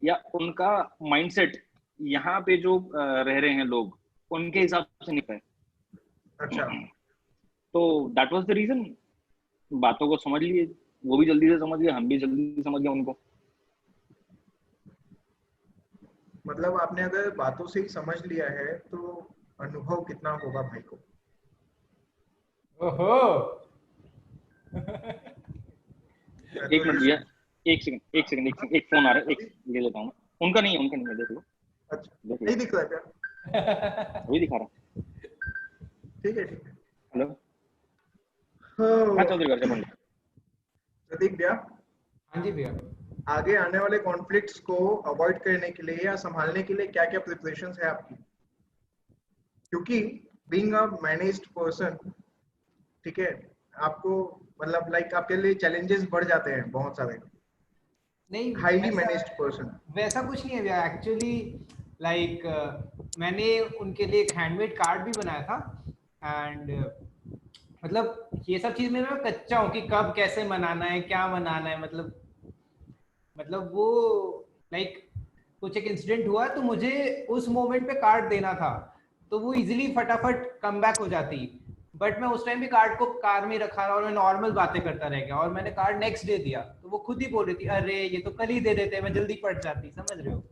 या उनका माइंडसेट यहाँ पे जो रह रहे हैं लोग, उनके हिसाब से नहीं है। अच्छा। तो दैट वाज द रीजन। बातों को समझ लिए, वो भी जल्दी से समझ गए, हम भी जल्दी से समझ गए उनको। मतलब आपने अगर बातों से ही समझ लिया है तो अनुभव कितना होगा भाई को। ओहो। एक मिनट भैया, एक सेकंड, एक फोन आ रहा है, एक ले लेता हूँ। उनका नहीं है, देख लो। अच्छा, नहीं दिख रहा क्या? वही दिखा रहा। ठीक है ठीक है। हेलो, हाँ चौधरी घर से बोल। प्रतीक भैया। हाँ जी भैया। आगे आने वाले कॉन्फ्लिक्ट्स को अवॉइड करने के लिए या संभालने के लिए क्या क्या प्रिपरेशंस है आपकी? क्योंकि बीइंग अ मैनेज्ड पर्सन, ठीक है, आपको मतलब लाइक आपके लिए चैलेंजेस बढ़ जाते हैं बहुत सारे। नहीं, हाईली मैनेज्ड पर्सन। वैसा कुछ नहीं है भैया। एक्चुअली लाइक मैंने उनके लिए एक हैंडमेड कार्ड भी बनाया था, एंड मतलब ये सब चीज में मैं कच्चा हूँ कि कब कैसे मनाना है, क्या मनाना है। मतलब वो लाइक कुछ एक इंसिडेंट हुआ तो मुझे उस मोमेंट पे कार्ड देना था, तो वो इजीली फटाफट कम बैक हो जाती, बट मैं उस टाइम भी कार्ड को कार में रखा और मैं नॉर्मल बातें करता रह गया, और मैंने कार्ड नेक्स्ट डे दिया तो वो खुद ही बोल रही थी, अरे ये तो कल ही दे देते, मैं जल्दी पढ़ जाती। समझ रहे हो?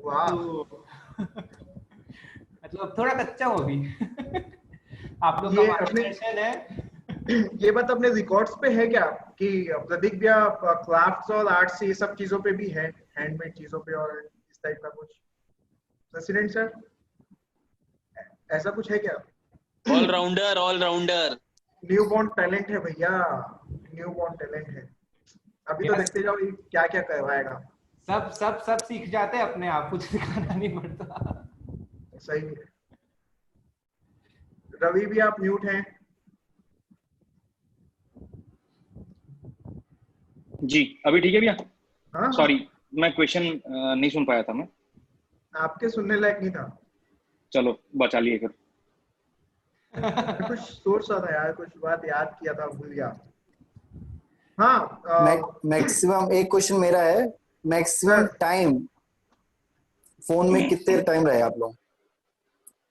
वाह। तो मतलब थोड़ा कच्चा हो भी। आप लोग का मार्गदर्शन है। ये बात अपने रिकॉर्ड्स पे है क्या कि प्रदीप भैया क्राफ्ट्स और आर्ट्स ये सब चीजों पे भी है, हैंडमेड चीजों पे और इस टाइप का कुछ? प्रेसिडेंट सर, ऐसा कुछ है क्या? ऑलराउंडर। न्यू बॉर्न टैलेंट है भैया, न्यू बॉर्न टैलेंट है। अभी तो देखते जाओ क्या क्या करवाएगा। सब सीख जाते हैं अपने आप, कुछ सिखाना नहीं पड़ता। सही है। रवि भी आप म्यूट हैं। जी अभी ठीक है भैया? हाँ सॉरी, मैं क्वेश्चन नहीं सुन पाया था मैं। आपके सुनने लायक नहीं था। चलो बचा लिए फिर। कुछ सोच रहा था यार, कुछ बात याद किया था, भूल गया। हाँ, मैक्सिमम एक क्वेश्चन मेरा है, मैक्सिमम टाइम फोन में कितने टाइम रहे आप लोग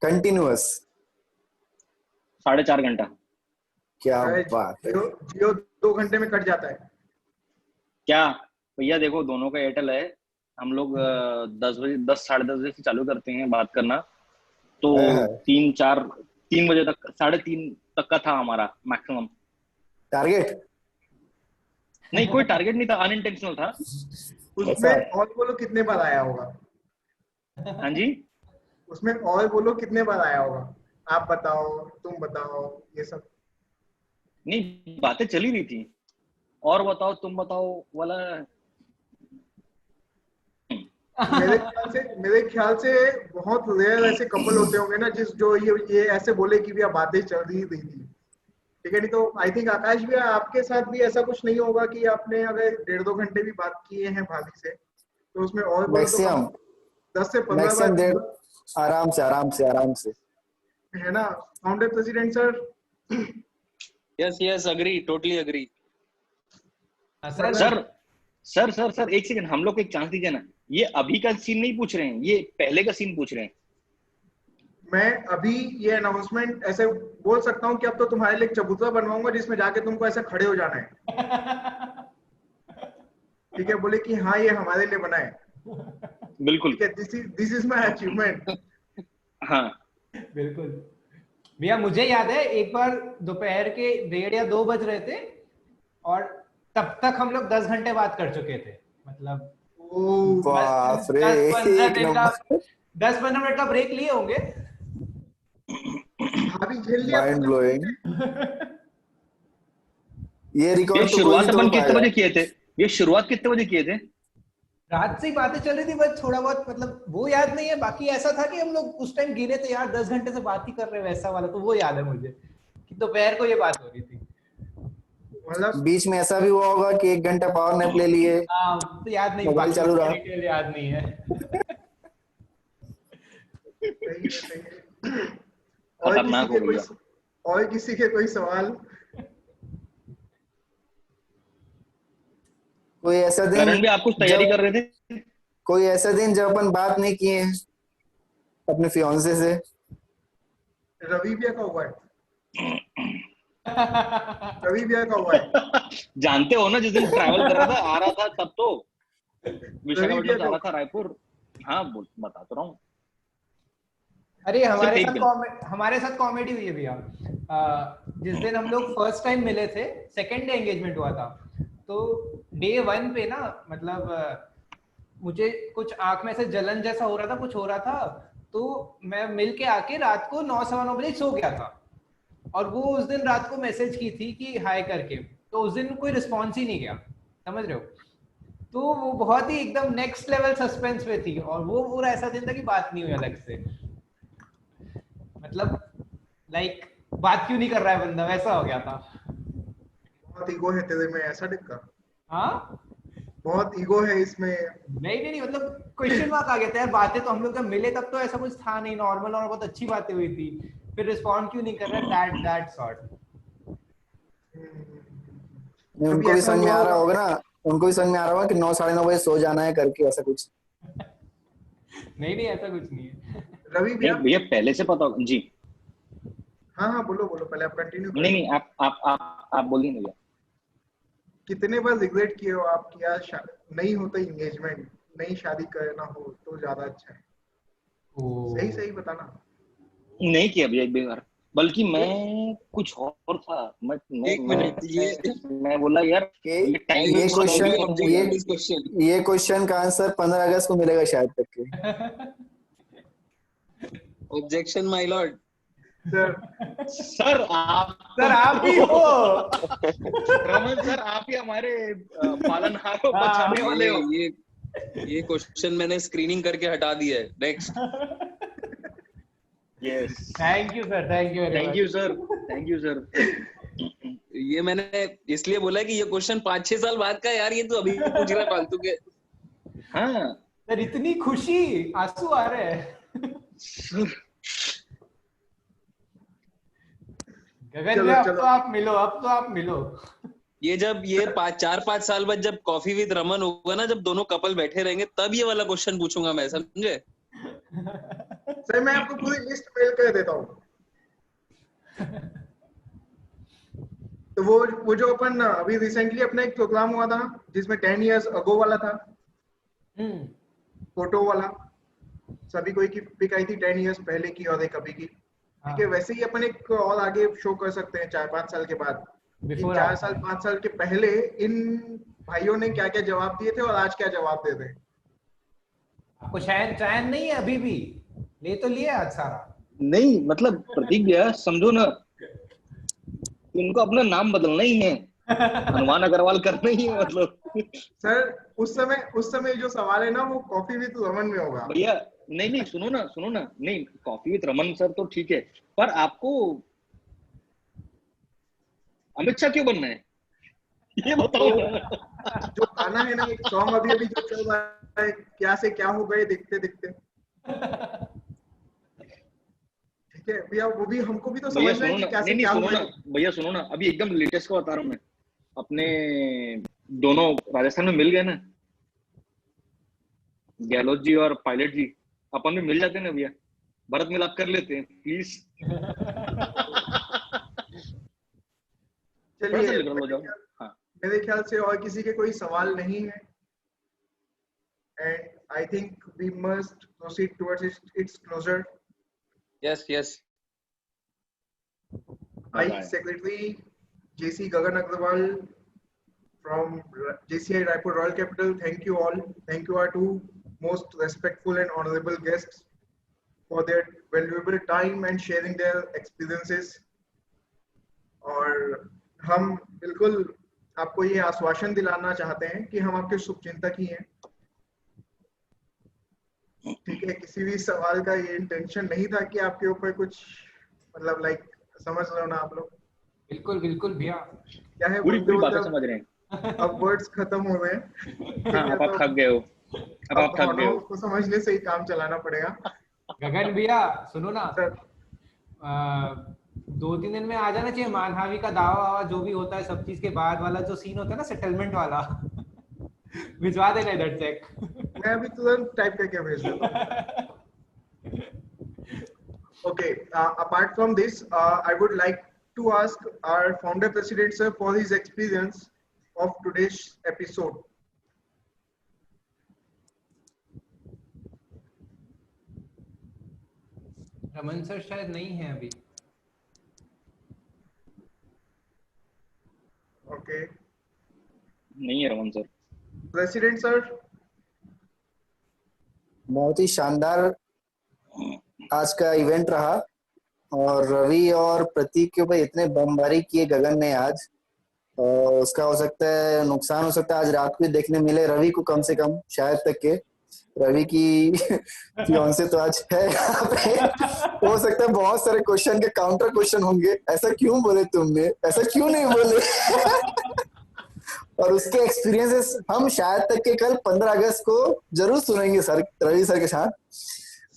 कंटिन्यूअस? 4.5 घंटा। क्या बात है। जियो 2 घंटे में कट जाता है क्या भैया? देखो दोनों का एयरटेल है, हम लोग 10 बजे 10 साढ़े 10 बजे से चालू करते हैं बात करना, तो 3 बजे तक 3:30 तक का था हमारा मैक्सिमम। टारगेट नहीं, कोई टारगेट नहीं था, अनइंटेंशनल था। उसमें और बोलो कितने बार आया होगा। हाँ जी, उसमें और बोलो कितने बार आया होगा, आप बताओ, तुम बताओ, ये सब। नहीं बातें चली रही थी, और बताओ तुम बताओ वाला। मेरे ख्याल से बहुत रेयर ऐसे कपल होते होंगे ना जिस जो ये ऐसे बोले कि भैया बातें चल रही थी। ठीक है, नहीं तो आई थिंक आकाश भी आपके साथ भी ऐसा कुछ नहीं होगा कि आपने अगर 1.5-2 घंटे भी बात किए हैं भाभी से, तो उसमें और बोलो तो मैक्सिमम 10 से 15 मैक्सिमम बार। आराम से है ना founder president sir? Yes agree, totally agree. Sir एक सेकंड, हम लोग को एक चांस दीजिए ना। ये अभी का सीन नहीं पूछ रहे हैं, ये पहले का सीन पूछ रहे हैं। मैं अभी ये अनाउंसमेंट ऐसे बोल सकता हूँ कि अब तो तुम्हारे लिए एक चबूतरा बनवाऊंगा जिसमें जाके तुमको ऐसे खड़े हो जाना है। ठीक है, बोले कि हाँ ये हमारे लिए बना है। बिल्कुल, दिस इज माय अचीवमेंट। हाँ बिल्कुल भैया, मुझे याद है एक बार दोपहर के 1:30 या 2 बज रहे थे और तब तक हम लोग 10 घंटे बात कर चुके थे। मतलब 10-15 मिनट का ब्रेक लिए होंगे। Mind blowing. ये रिकॉर्ड तो शुरुआत अपन कितने बजे किए थे? ये शुरुआत कितने बजे किए थे? रात से ही बातें चल रही थी, बस थोड़ा बहुत मतलब वो याद नहीं है। बाकी ऐसा था कि हम लोग उस टाइम गिने थे यार 10 घंटे से बात ही कर रहे हैं, वैसा वाला तो वो याद है मुझे कि दोपहर को ये बात हो रही थी। मतलब बीच में ऐसा भी हुआ होगा कि 1 घंटा पावर नैप ले लिए। तो याद नहीं, मोबाइल चालू रहा, याद नहीं है। और किसी के कोई सवाल? कोई ऐसा दिन करण भी आप कुछ तैयारी कर रहे थे? कोई ऐसा दिन जब अपन बात नहीं किए अपने फियांसे से? रवि भैया का हुआ है। रवि भैया का हुआ है। जानते हो ना, जिस दिन ट्रैवल कर रहा था, आ रहा था तब तो विशाखापट्टनम से आ रहा था रायपुर। हाँ बता तो रहा हूँ। अरे हमारे साथ कॉमेडी हुई है भैया। जिस दिन हम लोग फर्स्ट टाइम मिले थे, सेकंड डे एंगेजमेंट हुआ था, तो डे 1 पे ना मतलब मुझे कुछ आंख में से जलन जैसा हो रहा था, कुछ हो रहा था, तो मैं मिल के आके रात को 9-9:15 बजे सो गया था। और वो उस दिन रात को मैसेज की थी कि हाय करके, तो उस दिन कोई रिस्पॉन्स ही नहीं गया, समझ रहे हो? तो वो बहुत ही एकदम नेक्स्ट लेवल सस्पेंस पे थी, और वो पूरा ऐसा दिन था कि बात नहीं हुई अलग से। मतलब लाइक बात क्यों नहीं कर रहा है बंदा, वैसा हो गया था। बहुत ईगो है तेरे में, ऐसा दिखा? हाँ बहुत ईगो है इसमें। नहीं मतलब क्वेश्चन मार्क आ गया था यार। बातें तो हम लोग जब मिले तब तो ऐसा कुछ था नहीं, नॉर्मल और बहुत अच्छी बातें हुई थी, फिर रिस्पॉन्ड क्यों नहीं कर रहा है, दैट सॉर्ट। उनको भी समझ में आ रहा होगा ना, उनको भी समझ में आ रहा होगा कि 9-9:30 बजे सो जाना है करके, ऐसा कुछ। नहीं ऐसा कुछ नहीं है। रवि भैया पहले से पता होगा जी। हाँ बोलो पहले आप कंटिन्यू करो। नहीं आप बोलिए भैया। कितने बार रिग्रेट किए हो आप कि यार नहीं होता एंगेजमेंट, नहीं शादी करना हो तो ज्यादा अच्छा है? सही बताना। नहीं किया भैया एक भी बार, बल्कि मैं कुछ और था। मैं बोला यार ये क्वेश्चन का आंसर 15 अगस्त को मिलेगा शायद तक के। Objection my Lord. सर आप ही हो। रमन सर, आप ही हमारे पालनहार को बचाने वाले हो। ये क्वेश्चन मैंने स्क्रीनिंग करके हटा दिया है। Next. Yes, thank you sir. ये मैंने इसलिए बोला कि ये क्वेश्चन 5-6 साल बाद का यार, ये तो अभी पूछ रहा है फालतू के। हाँ सर, इतनी खुशी, आंसू आ रहे हैं। गगन में अब तो आप मिलो। ये जब ये 4-5 साल बाद जब कॉफी विद रमन होगा ना, जब दोनों कपल बैठे रहेंगे, तब ये वाला क्वेश्चन पूछूंगा मैं, समझे? सर मैं आपको पूरी लिस्ट मेल कर देता हूँ। तो वो जो अपन अभी रिसेंटली अपना एक प्रोग्राम हुआ था जिसमें 10 years ago वाला था, फोटो वाला, सभी कोई की पिक आई थी 10 years पहले की और एक अभी की। ठीक है, वैसे ही अपन एक और आगे शो कर सकते हैं 4-5 साल के बाद, Before 4 our साल time. 5 साल के पहले इन भाइयों ने क्या क्या जवाब दिए थे और आज क्या जवाब दे रहे हैं? आपको शायद चैन नहीं है अभी भी, ले तो लिया आज सारा। नहीं मतलब प्रतीक भैया समझो ना, इनको अपना नाम बदलना ही है, हनुमान अग्रवाल करना ही है मतलब। सर उस समय जो सवाल है ना वो कॉफी विद रमन में होगा। भैया नहीं सुनो ना, नहीं कॉफी विद रमन सर तो ठीक है, पर आपको अमित शाह क्यों बनना है ये बताओ ना। जो गाना है ना, एक सॉन्ग अभी जो चल रहा है, क्या से क्या हो गए देखते देखते, ठीक है भैया, वो भी हमको भी तो भैया समझना है सुनो कि ना, क्या से नहीं क्या हो सुनो ना गए। भैया, सुनो ना, अभी एकदम लेटेस्ट को बता रहा हूँ मैं, अपने दोनों राजस्थान में मिल गए ना, गहलोत जी और पायलट जी, अपन में मिल जाते हैं ना भैया, भरत मिलाप कर लेते हैं प्लीज। थोड़ा सा चलिए लिबरल हो जाओ। हाँ मेरे ख्याल से और किसी के कोई सवाल नहीं है, and I think we must proceed towards its closure. Yes I, Secretary JC Gagan Agrawal from JCI Raipur Royal Capital, thank you all. Thank you our two most respectful and honorable guests for their valuable time and sharing their experiences. और हम बिल्कुल आपको ये आश्वासन दिलाना चाहते हैं कि हम आपके शुभचिंतक ही हैं, ठीक है। किसी भी सवाल का ये इंटेंशन नहीं था कि आपके ऊपर कुछ मतलब लाइक, समझ रहे हो ना आप लोग? बिल्कुल भैया, क्या है पूरी बोलते बातें बोलते समझ रहे हैं। अब वर्ड्स खत्म हो गए, ठीक हाँ है, अब आप थक गए हो, अब आप थक गए हो। को समझने से ही काम चलाना पड़ेगा। गगन भैया सुनो ना, सर 2-3 दिन में आ जाना चाहिए मानहावी का दावा वावा जो भी होता है, सब चीज के बाद वाला जो सीन होता है ना, सेटलमेंट वाला भिजवा देना इधर चेक। मैं अभी तुरंत टाइप करके भेज देता हूँ। Okay, apart from this, I would like to ask our founder president sir for his experience of today's episode. Raman sir शायद नहीं है अभी। Okay, नहीं है रमन सर। president sir. बहुत ही शानदार आज का इवेंट रहा, और रवि और प्रतीक के ऊपर इतने बमबारी किए गगन ने आज, उसका हो सकता है नुकसान हो सकता है आज रात को देखने मिले रवि को, कम से कम शायद तक के रवि की फियांसे तो आज है यहाँ पे। हो सकता है बहुत सारे क्वेश्चन के काउंटर क्वेश्चन होंगे, ऐसा क्यों बोले तुमने, ऐसा क्यों नहीं बोले। और उसके एक्सपीरियंसेस हम शायद तक के कल 15 अगस्त को जरूर सुनेंगे सर, रवि सर के साथ,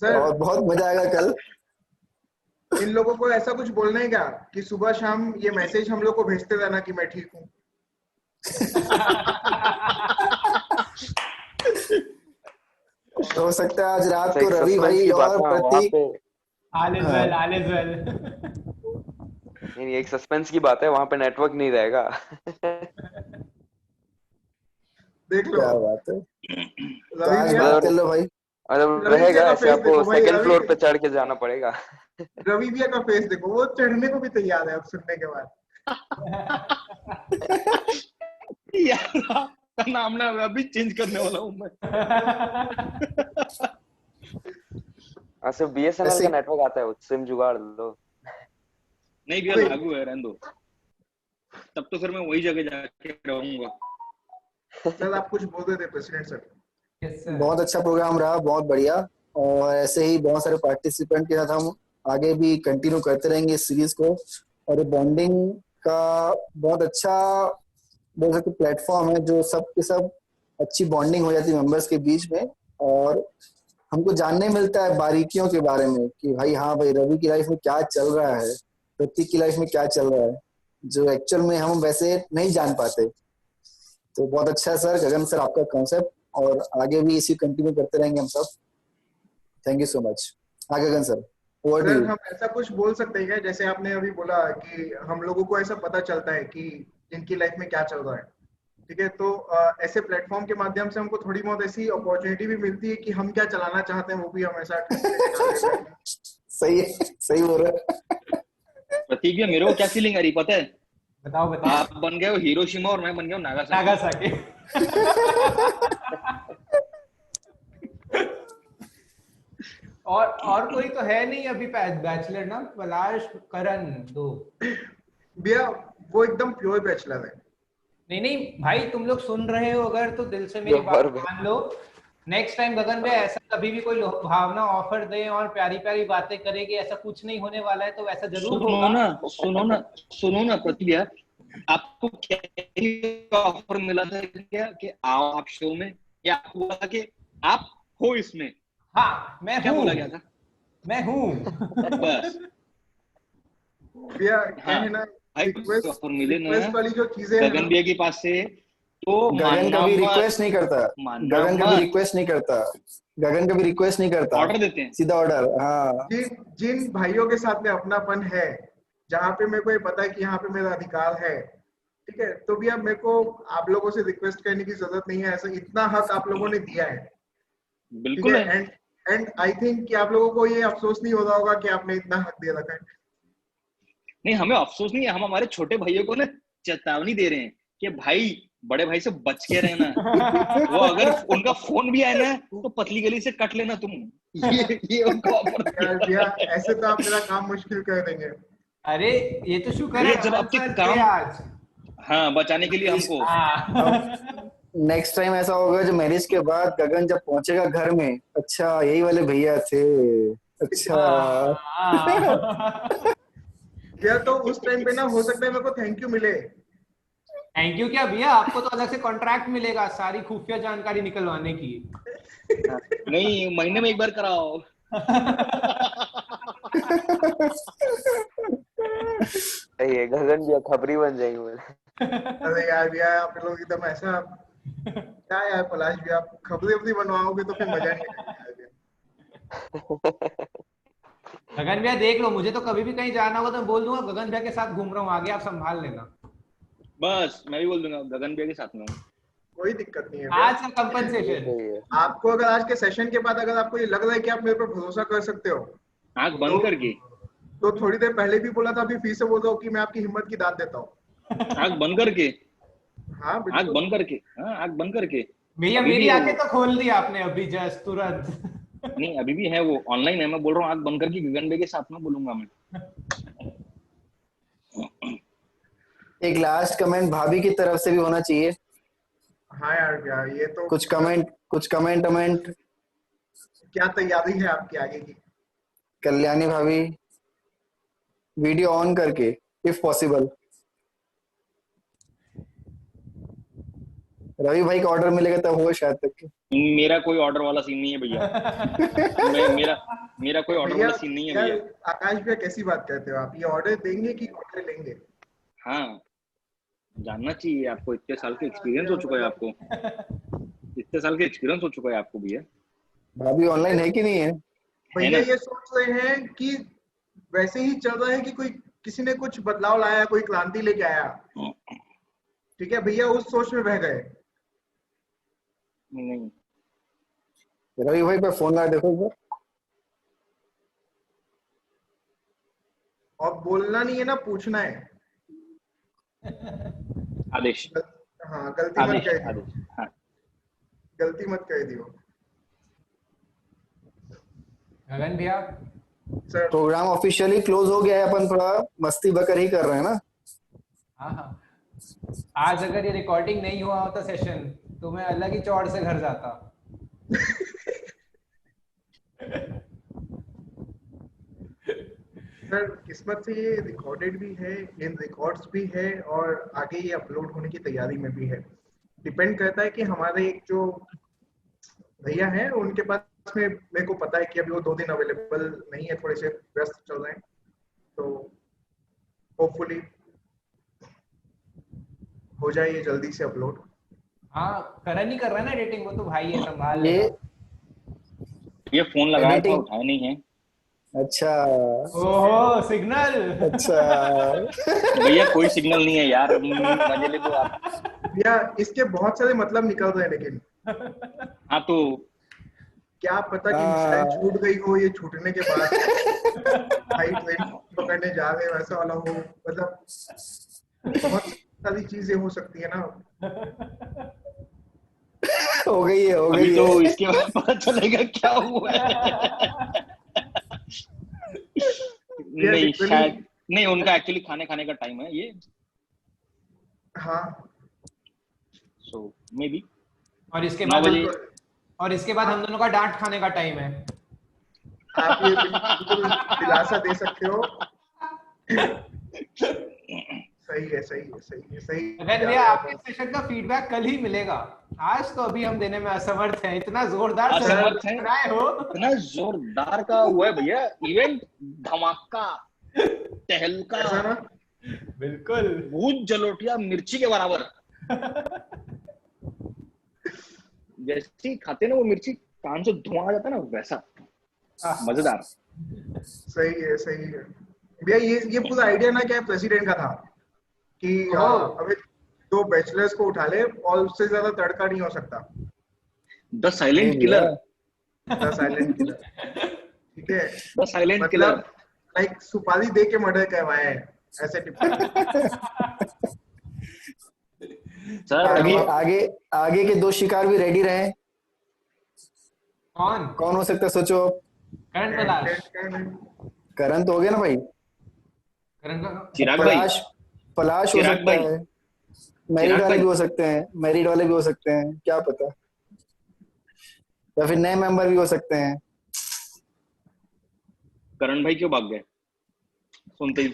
और बहुत मजा आएगा कल। इन लोगों को ऐसा कुछ बोलना है क्या कि सुबह शाम ये मैसेज हम लोग को भेजते रहना कि मैं ठीक हूँ। हो सकता है आज रात को रवि भाई और प्रतीक, ऑल इज वेल नहीं एक सस्पेंस की बात है, वहां पे नेटवर्क नहीं रहेगा। देख लो क्या बात है, तो रवि आज भैया, बात कर लो भाई। मतलब रवि रहेगा भैया का ऐसे, फेस आपको देखो भाई, सेकंड रवि फ्लोर पे चढ़ के जाना पड़ेगा। रवि भैया का फेस देखो, वो चढ़ने को भी तैयार है अब सुनने के बाद। यार नाम ना अभी चेंज करने वाला हूँ मैं। सिर्फ BSNL का नेटवर्क आता है, सिम जुगाड़ लो। नहीं भैया लागू है, रहने दो, तब तो फिर मैं वही जगह जाके रहूंगा। सर आप कुछ बोल रहे थे प्रेसिडेंट सर। बहुत अच्छा प्रोग्राम रहा, बहुत बढ़िया, और ऐसे ही बहुत सारे पार्टिसिपेंट के साथ हम आगे भी कंटिन्यू करते रहेंगे इस सीरीज को, और ये बॉन्डिंग का बहुत अच्छा बोल सकते प्लेटफॉर्म है, जो सब के सब अच्छी बॉन्डिंग हो जाती है मेंबर्स के बीच में, और हमको जानने मिलता है बारीकियों के बारे में कि भाई हाँ भाई रवि की लाइफ में क्या चल रहा है, प्रतीक की लाइफ में क्या चल रहा है, जो एक्चुअल में हम वैसे नहीं जान पाते। तो बहुत अच्छा है सर, गगन सर आपका कॉन्सेप्ट, और आगे भी इसी कंटिन्यू करते रहेंगे हम सब। Thank you so much. हाँ Gagan sir, over to sir you. हम ऐसा कुछ बोल सकते हैं क्या, जैसे आपने अभी बोला कि हम लोगों को ऐसा पता चलता है कि इनकी लाइफ में क्या चल रहा है, ठीक है, तो ऐसे प्लेटफॉर्म के माध्यम से हमको थोड़ी बहुत ऐसी अपॉर्चुनिटी भी मिलती है कि हम क्या चलाना चाहते हैं वो भी हम ऐसा सही है, सही बोल रहा है। प्रतीक भैया मेरे को क्या फीलिंग आ रही पता है, बताओ बताओ। आप बन गए हो हिरोशिमा और मैं बन गया हूँ नागासाकी। नागासाकी। और कोई तो है नहीं अभी बैचलर ना, पलाश करण दो। भैया वो एकदम प्योर बैचलर है। नहीं नहीं भाई, तुम लोग सुन रहे हो अगर तो दिल से मेरी बात मान लो। नेक्स्ट टाइम गगन भाई ऐसा कभी भी कोई भावना ऑफर दे और प्यारी प्यारी बातें करे कि ऐसा कुछ नहीं होने वाला है, तो ऐसा जरूर होगा। सुनो ना प्रतिभा, आपको क्या ऑफर मिला था क्या कि आओ आप शो में, या आपको बोला कि आप हो इसमें? हाँ मैं क्या बोला गया था? मैं हूँ। बस भैया क्या है ना, रिक्वेस्ट मिले ना वाली जो चीजें हैं गगन भैया के पास से, तो गगन कभी रिक्वेस्ट नहीं करता, गगन कभी रिक्वेस्ट नहीं करता, गगन कभी रिक्वेस्ट नहीं करता, ऑर्डर देते हैं, सीधा ऑर्डर। हाँ, जिन भाइयों के साथ में अपनापन है, जहाँ पे मेरे को ये पता है कि यहाँ पे मेरा अधिकार है, ठीक है, तो भी अब मेरे को आप लोगों से रिक्वेस्ट करने की जरूरत नहीं है। ऐसा इतना हक आप लोगों ने दिया है, बिल्कुल है। एंड आई थिंक कि आप लोगों को ये अफसोस नहीं हो रहा होगा कि आपने इतना हक दे रखा है। नहीं, हमें अफसोस नहीं है, हम हमारे छोटे भाइयों को ना चेतावनी दे रहे हैं कि भाई बड़े भाई से बच के रहना। वो अगर उनका फोन भी आए ना तो पतली गली से कट लेना तुम। ये उनको ऑफर यार ऐसे तो आप मेरा काम मुश्किल कर देंगे। अरे ये तो शुक्र है जब आपके काम आज हाँ बचाने के लिए हमको। नेक्स्ट टाइम ऐसा होगा जो मैरिज के बाद गगन जब पहुंचेगा घर में, अच्छा यही वाले भैया थे, अच्छा। क्या तो उस टाइम पे ना हो सकता है मेरे को थैंक यू मिले। थैंक यू क्या भैया, आपको तो अलग से कॉन्ट्रैक्ट मिलेगा सारी खुफिया जानकारी निकलवाने की। नहीं, महीने में एक बार कराओ। ये गगन भैया खबरी बन जाएंगे। अरे यार भैया आप लोग एकदम ऐसा क्या यार पलाश भैया, आप खबरी बनवाओगे तो फिर मजा नहीं आएगा। गगन भैया देख लो, मुझे तो कभी भी कहीं जाना होगा तो मैं बोल दूंगा गगन भैया के साथ घूम रहा हूँ, आगे आप संभाल लेना। बस मैं भी बोल दूंगा गगन भैया के साथ में हूँ। कोई दिक्कत नहीं है। आज का कंपनसेशन आपको अगर आज के सेशन के बाद अगर आपको ये लग रहा है कि आप मेरे पर भरोसा कर सकते हो, आंख बंद करके, तो थोड़ी देर पहले भी बोला था, अभी फिर से बोल रहा हूँ कि मैं आपकी हिम्मत की दाद देता हूँ। आंख बंद करके। हाँ आंख बंद करके। हाँ आंख बंद करके। भैया मेरी आंखें तो खोल दी आपने अभी जस्ट तुरंत। नहीं अभी भी है, वो ऑनलाइन है, मैं बोल रहा हूँ आंख बंद करके गगन भैया के साथ में बोलूंगा मैं। एक लास्ट कमेंट भाभी की तरफ से भी होना चाहिए। हाँ यार क्या ये तो कुछ कमेंट क्या तैयारी है आपकी आगे की? कल्याणी भाभी वीडियो ऑन करके इफ पॉसिबल। रवि भाई का ऑर्डर मिलेगा तब हो शायद तक। मेरा कोई ऑर्डर वाला सीन नहीं है भैया। मेरा कोई ऑर्डर वाला सीन नहीं है भैया। आकाश भैया कैसी बात करते हो आप? ये ऑर्डर देंगे कि ऑर्डर लेंगे? हाँ जानना चाहिए आपको, इतने साल के एक्सपीरियंस हो चुका है आपको, इतने साल के एक्सपीरियंस हो चुका है आपको भैया। भाभी ऑनलाइन है कि नहीं है? भैया ये सोच रहे हैं कि वैसे ही चल रहा है कि कोई किसी ने कुछ बदलाव लाया, कोई क्रांति लेके आया, ठीक है भैया, उस सोच में बह गए। नहीं रवि भाई पे फोन ला देखो एक बार। और बोलना नहीं है ना, पूछना है। आदेश। हाँ गलती मत कर दियो। हाँ। गलती मत कर दियो। गगन भैया सर प्रोग्राम ऑफिशियली क्लोज हो गया है, अपन थोड़ा मस्ती बकर ही कर रहे हैं ना। हाँ आज अगर ये रिकॉर्डिंग नहीं हुआ होता सेशन तो मैं अलग ही चौड़ से घर जाता। सर किस्मत से ये रिकॉर्डेड भी है, इन रिकॉर्ड्स भी है, और आगे ये अपलोड होने की तैयारी में भी है। डिपेंड करता है कि हमारे एक जो भैया हैं उनके पास में, मेरे को पता है कि अभी वो 2 दिन अवेलेबल नहीं है, थोड़े से व्यस्त चल रहे हैं, तो होपफुली हो जाए ये जल्दी से अपलोड। हाँ करण ही कर रहा है ना एडिटिंग, वो तो भाई है संभाल ये फोन लगाया था उठाया नहीं है। अच्छा ओहो सिग्नल। अच्छा भैया कोई सिग्नल नहीं है यार, मजे ले दो आप। भैया इसके बहुत सारे मतलब निकल रहे हैं, लेकिन हाँ तो क्या पता कि मिसाइल छूट गई हो, ये छूटने के बाद भाई ट्रेन पकड़ने जा रहे हैं वैसा वाला हो, मतलब बहुत सारी चीजें हो सकती है ना। हो गई है, हो अभी गई तो है। इसके बाद पता चलेगा क्या हुआ है। नहीं literally- शायद नहीं, उनका एक्चुअली खाने खाने का टाइम है ये, हाँ सो मे बी और इसके 9 बाद बजे। हम दोनों का डांट खाने का टाइम है। आप ये बिल्कुल दिलासा दे सकते हो। सही है, सही है, सही है, सही अगर भैया आपके सेशन का फीडबैक कल ही मिलेगा, आज तो अभी हम देने में असमर्थ हैं। इतना जोरदार असमर्थ हैं। बनाए हो। इतना जोरदार का हुआ है भैया इवेंट, धमाका, तहलका, ऐसा ना, बिल्कुल भूत जलोटिया मिर्ची के बराबर। जैसी खाते ना वो मिर्ची, कान से धुआं आ जाता है ना, वैसा मजेदार। सही है, सही है भैया। ये पूरा आइडिया ना क्या प्रेसिडेंट का था कि अबे 2 बैचलर्स को उठा ले और उससे ज्यादा तड़का नहीं हो सकता। The silent killer. The silent killer, ठीक है। द साइलेंट किलर, मतलब लाइक सुपारी दे के मर्डर करवाया है, ऐसे टिप। सर आगे आगे आगे के 2 शिकार भी रेडी रहे। कौन हो सकता है सोचो? करण पलाश। करण तो हो गया ना भाई। चिराग भाई, पलाश हो चिराग सकता भाई, है, मैरिड चिराग वाले भाई। भी हो सकते हैं, मैरिड वाले भी हो सकते हैं, क्या पता, या फिर नए मेंबर भी हो सकते हैं। करण भाई क्यों भाग गए सुनते ही?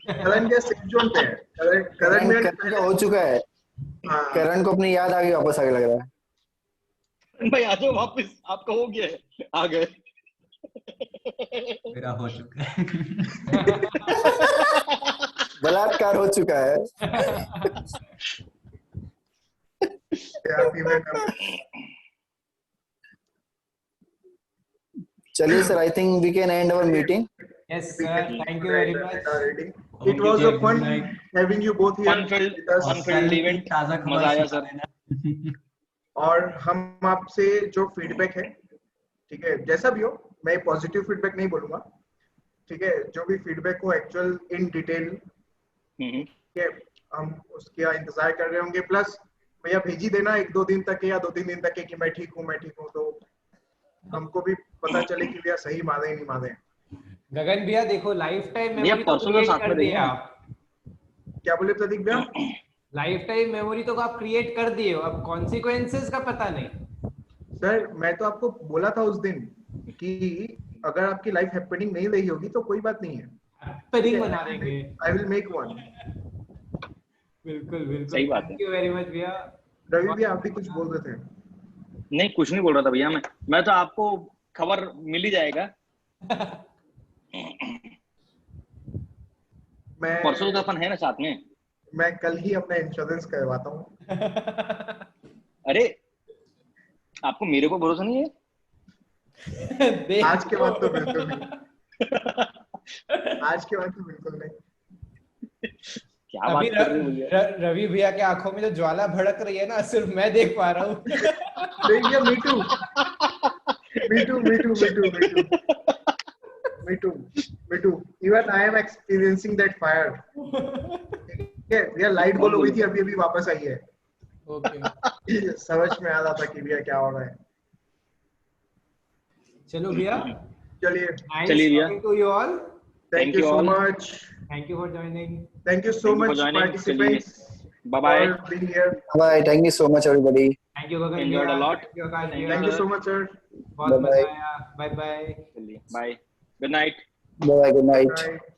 करण के सिक जोन पे है। करण में करण का हो चुका है। करण को अपनी याद आ गई, वापस आगे लग रहा है। करण भाई आ जाओ वापस, आपका हो गया है, आ गए। मेरा हो चुका है। बलात्कार हो चुका है। चलिए sir, I think we can end our meeting. Yes, sir. Thank you very much. It was a fun having you both here. Fun-filled event. मजा आया सर। और हम आपसे जो फीडबैक है, ठीक है, जैसा भी हो, मैं पॉजिटिव फीडबैक नहीं बोलूंगा, ठीक है, जो भी फीडबैक हो एक्चुअल इन डिटेल, ठीक है, हम उसका इंतजार कर रहे होंगे। प्लस भैया भेजी देना 1-2 दिन तक या 2-3 दिन तक कि मैं ठीक हूँ, तो हमको भी पता चले कि भैया सही माने नहीं माने। गगन भैया देखो, लाइफ टाइम भैया मेमोरी तो परसों तो क्रिएट साथ कर में दिए देंगे। आप। क्या बोले प्रतीक भैया? लाइफ टाइम मेमोरी तो आप क्रिएट कर दिए हो, अब कॉन्सिक्वेंसेस का पता नहीं। सर मैं तो आपको बोला था उस दिन कि अगर आपकी लाइफ हैपनिंग नहीं रही होगी तो कोई बात नहीं है, हैपनिंग बना देंगे। I will make one. बिल्कुल बिल्कुल, सही बात है। थैंक यू वेरी मच भैया। रवि भैया आप भी कुछ बोल रहे थे? नहीं कुछ नहीं बोल रहा था भैया, मैं तो आपको खबर मिल ही जाएगा। परसों तो अपन है ना साथ में। मैं कल ही अपना इंश्योरेंस करवाता हूँ। अरे आपको मेरे को भरोसा नहीं है? आज के बाद तो बिल्कुल नहीं। आज के बाद तो बिल्कुल नहीं। क्या बात कर रहे हो भैया? रवि भैया के आंखों में जो ज्वाला भड़क रही है ना, सिर्फ मैं देख पा रहा हूँ। भैया me too, me too. Even I am experiencing that fire. Okay, भैया लाइट गोल हो गई थी, अभी वापस आई है। ओके, समझ में आ रहा था कि भैया क्या हो रहा है। चलो भैया, चलिए भैया, to you all. Thank you so much. Thank you for joining. Thank you so much participants. Bye bye. For being here. Bye. Thank you so much everybody. Thank you Gagan. Enjoyed a lot. Thank you so much sir. बहुत मजा आया। Bye bye. Bye. Good night. Bye. Good night. Bye.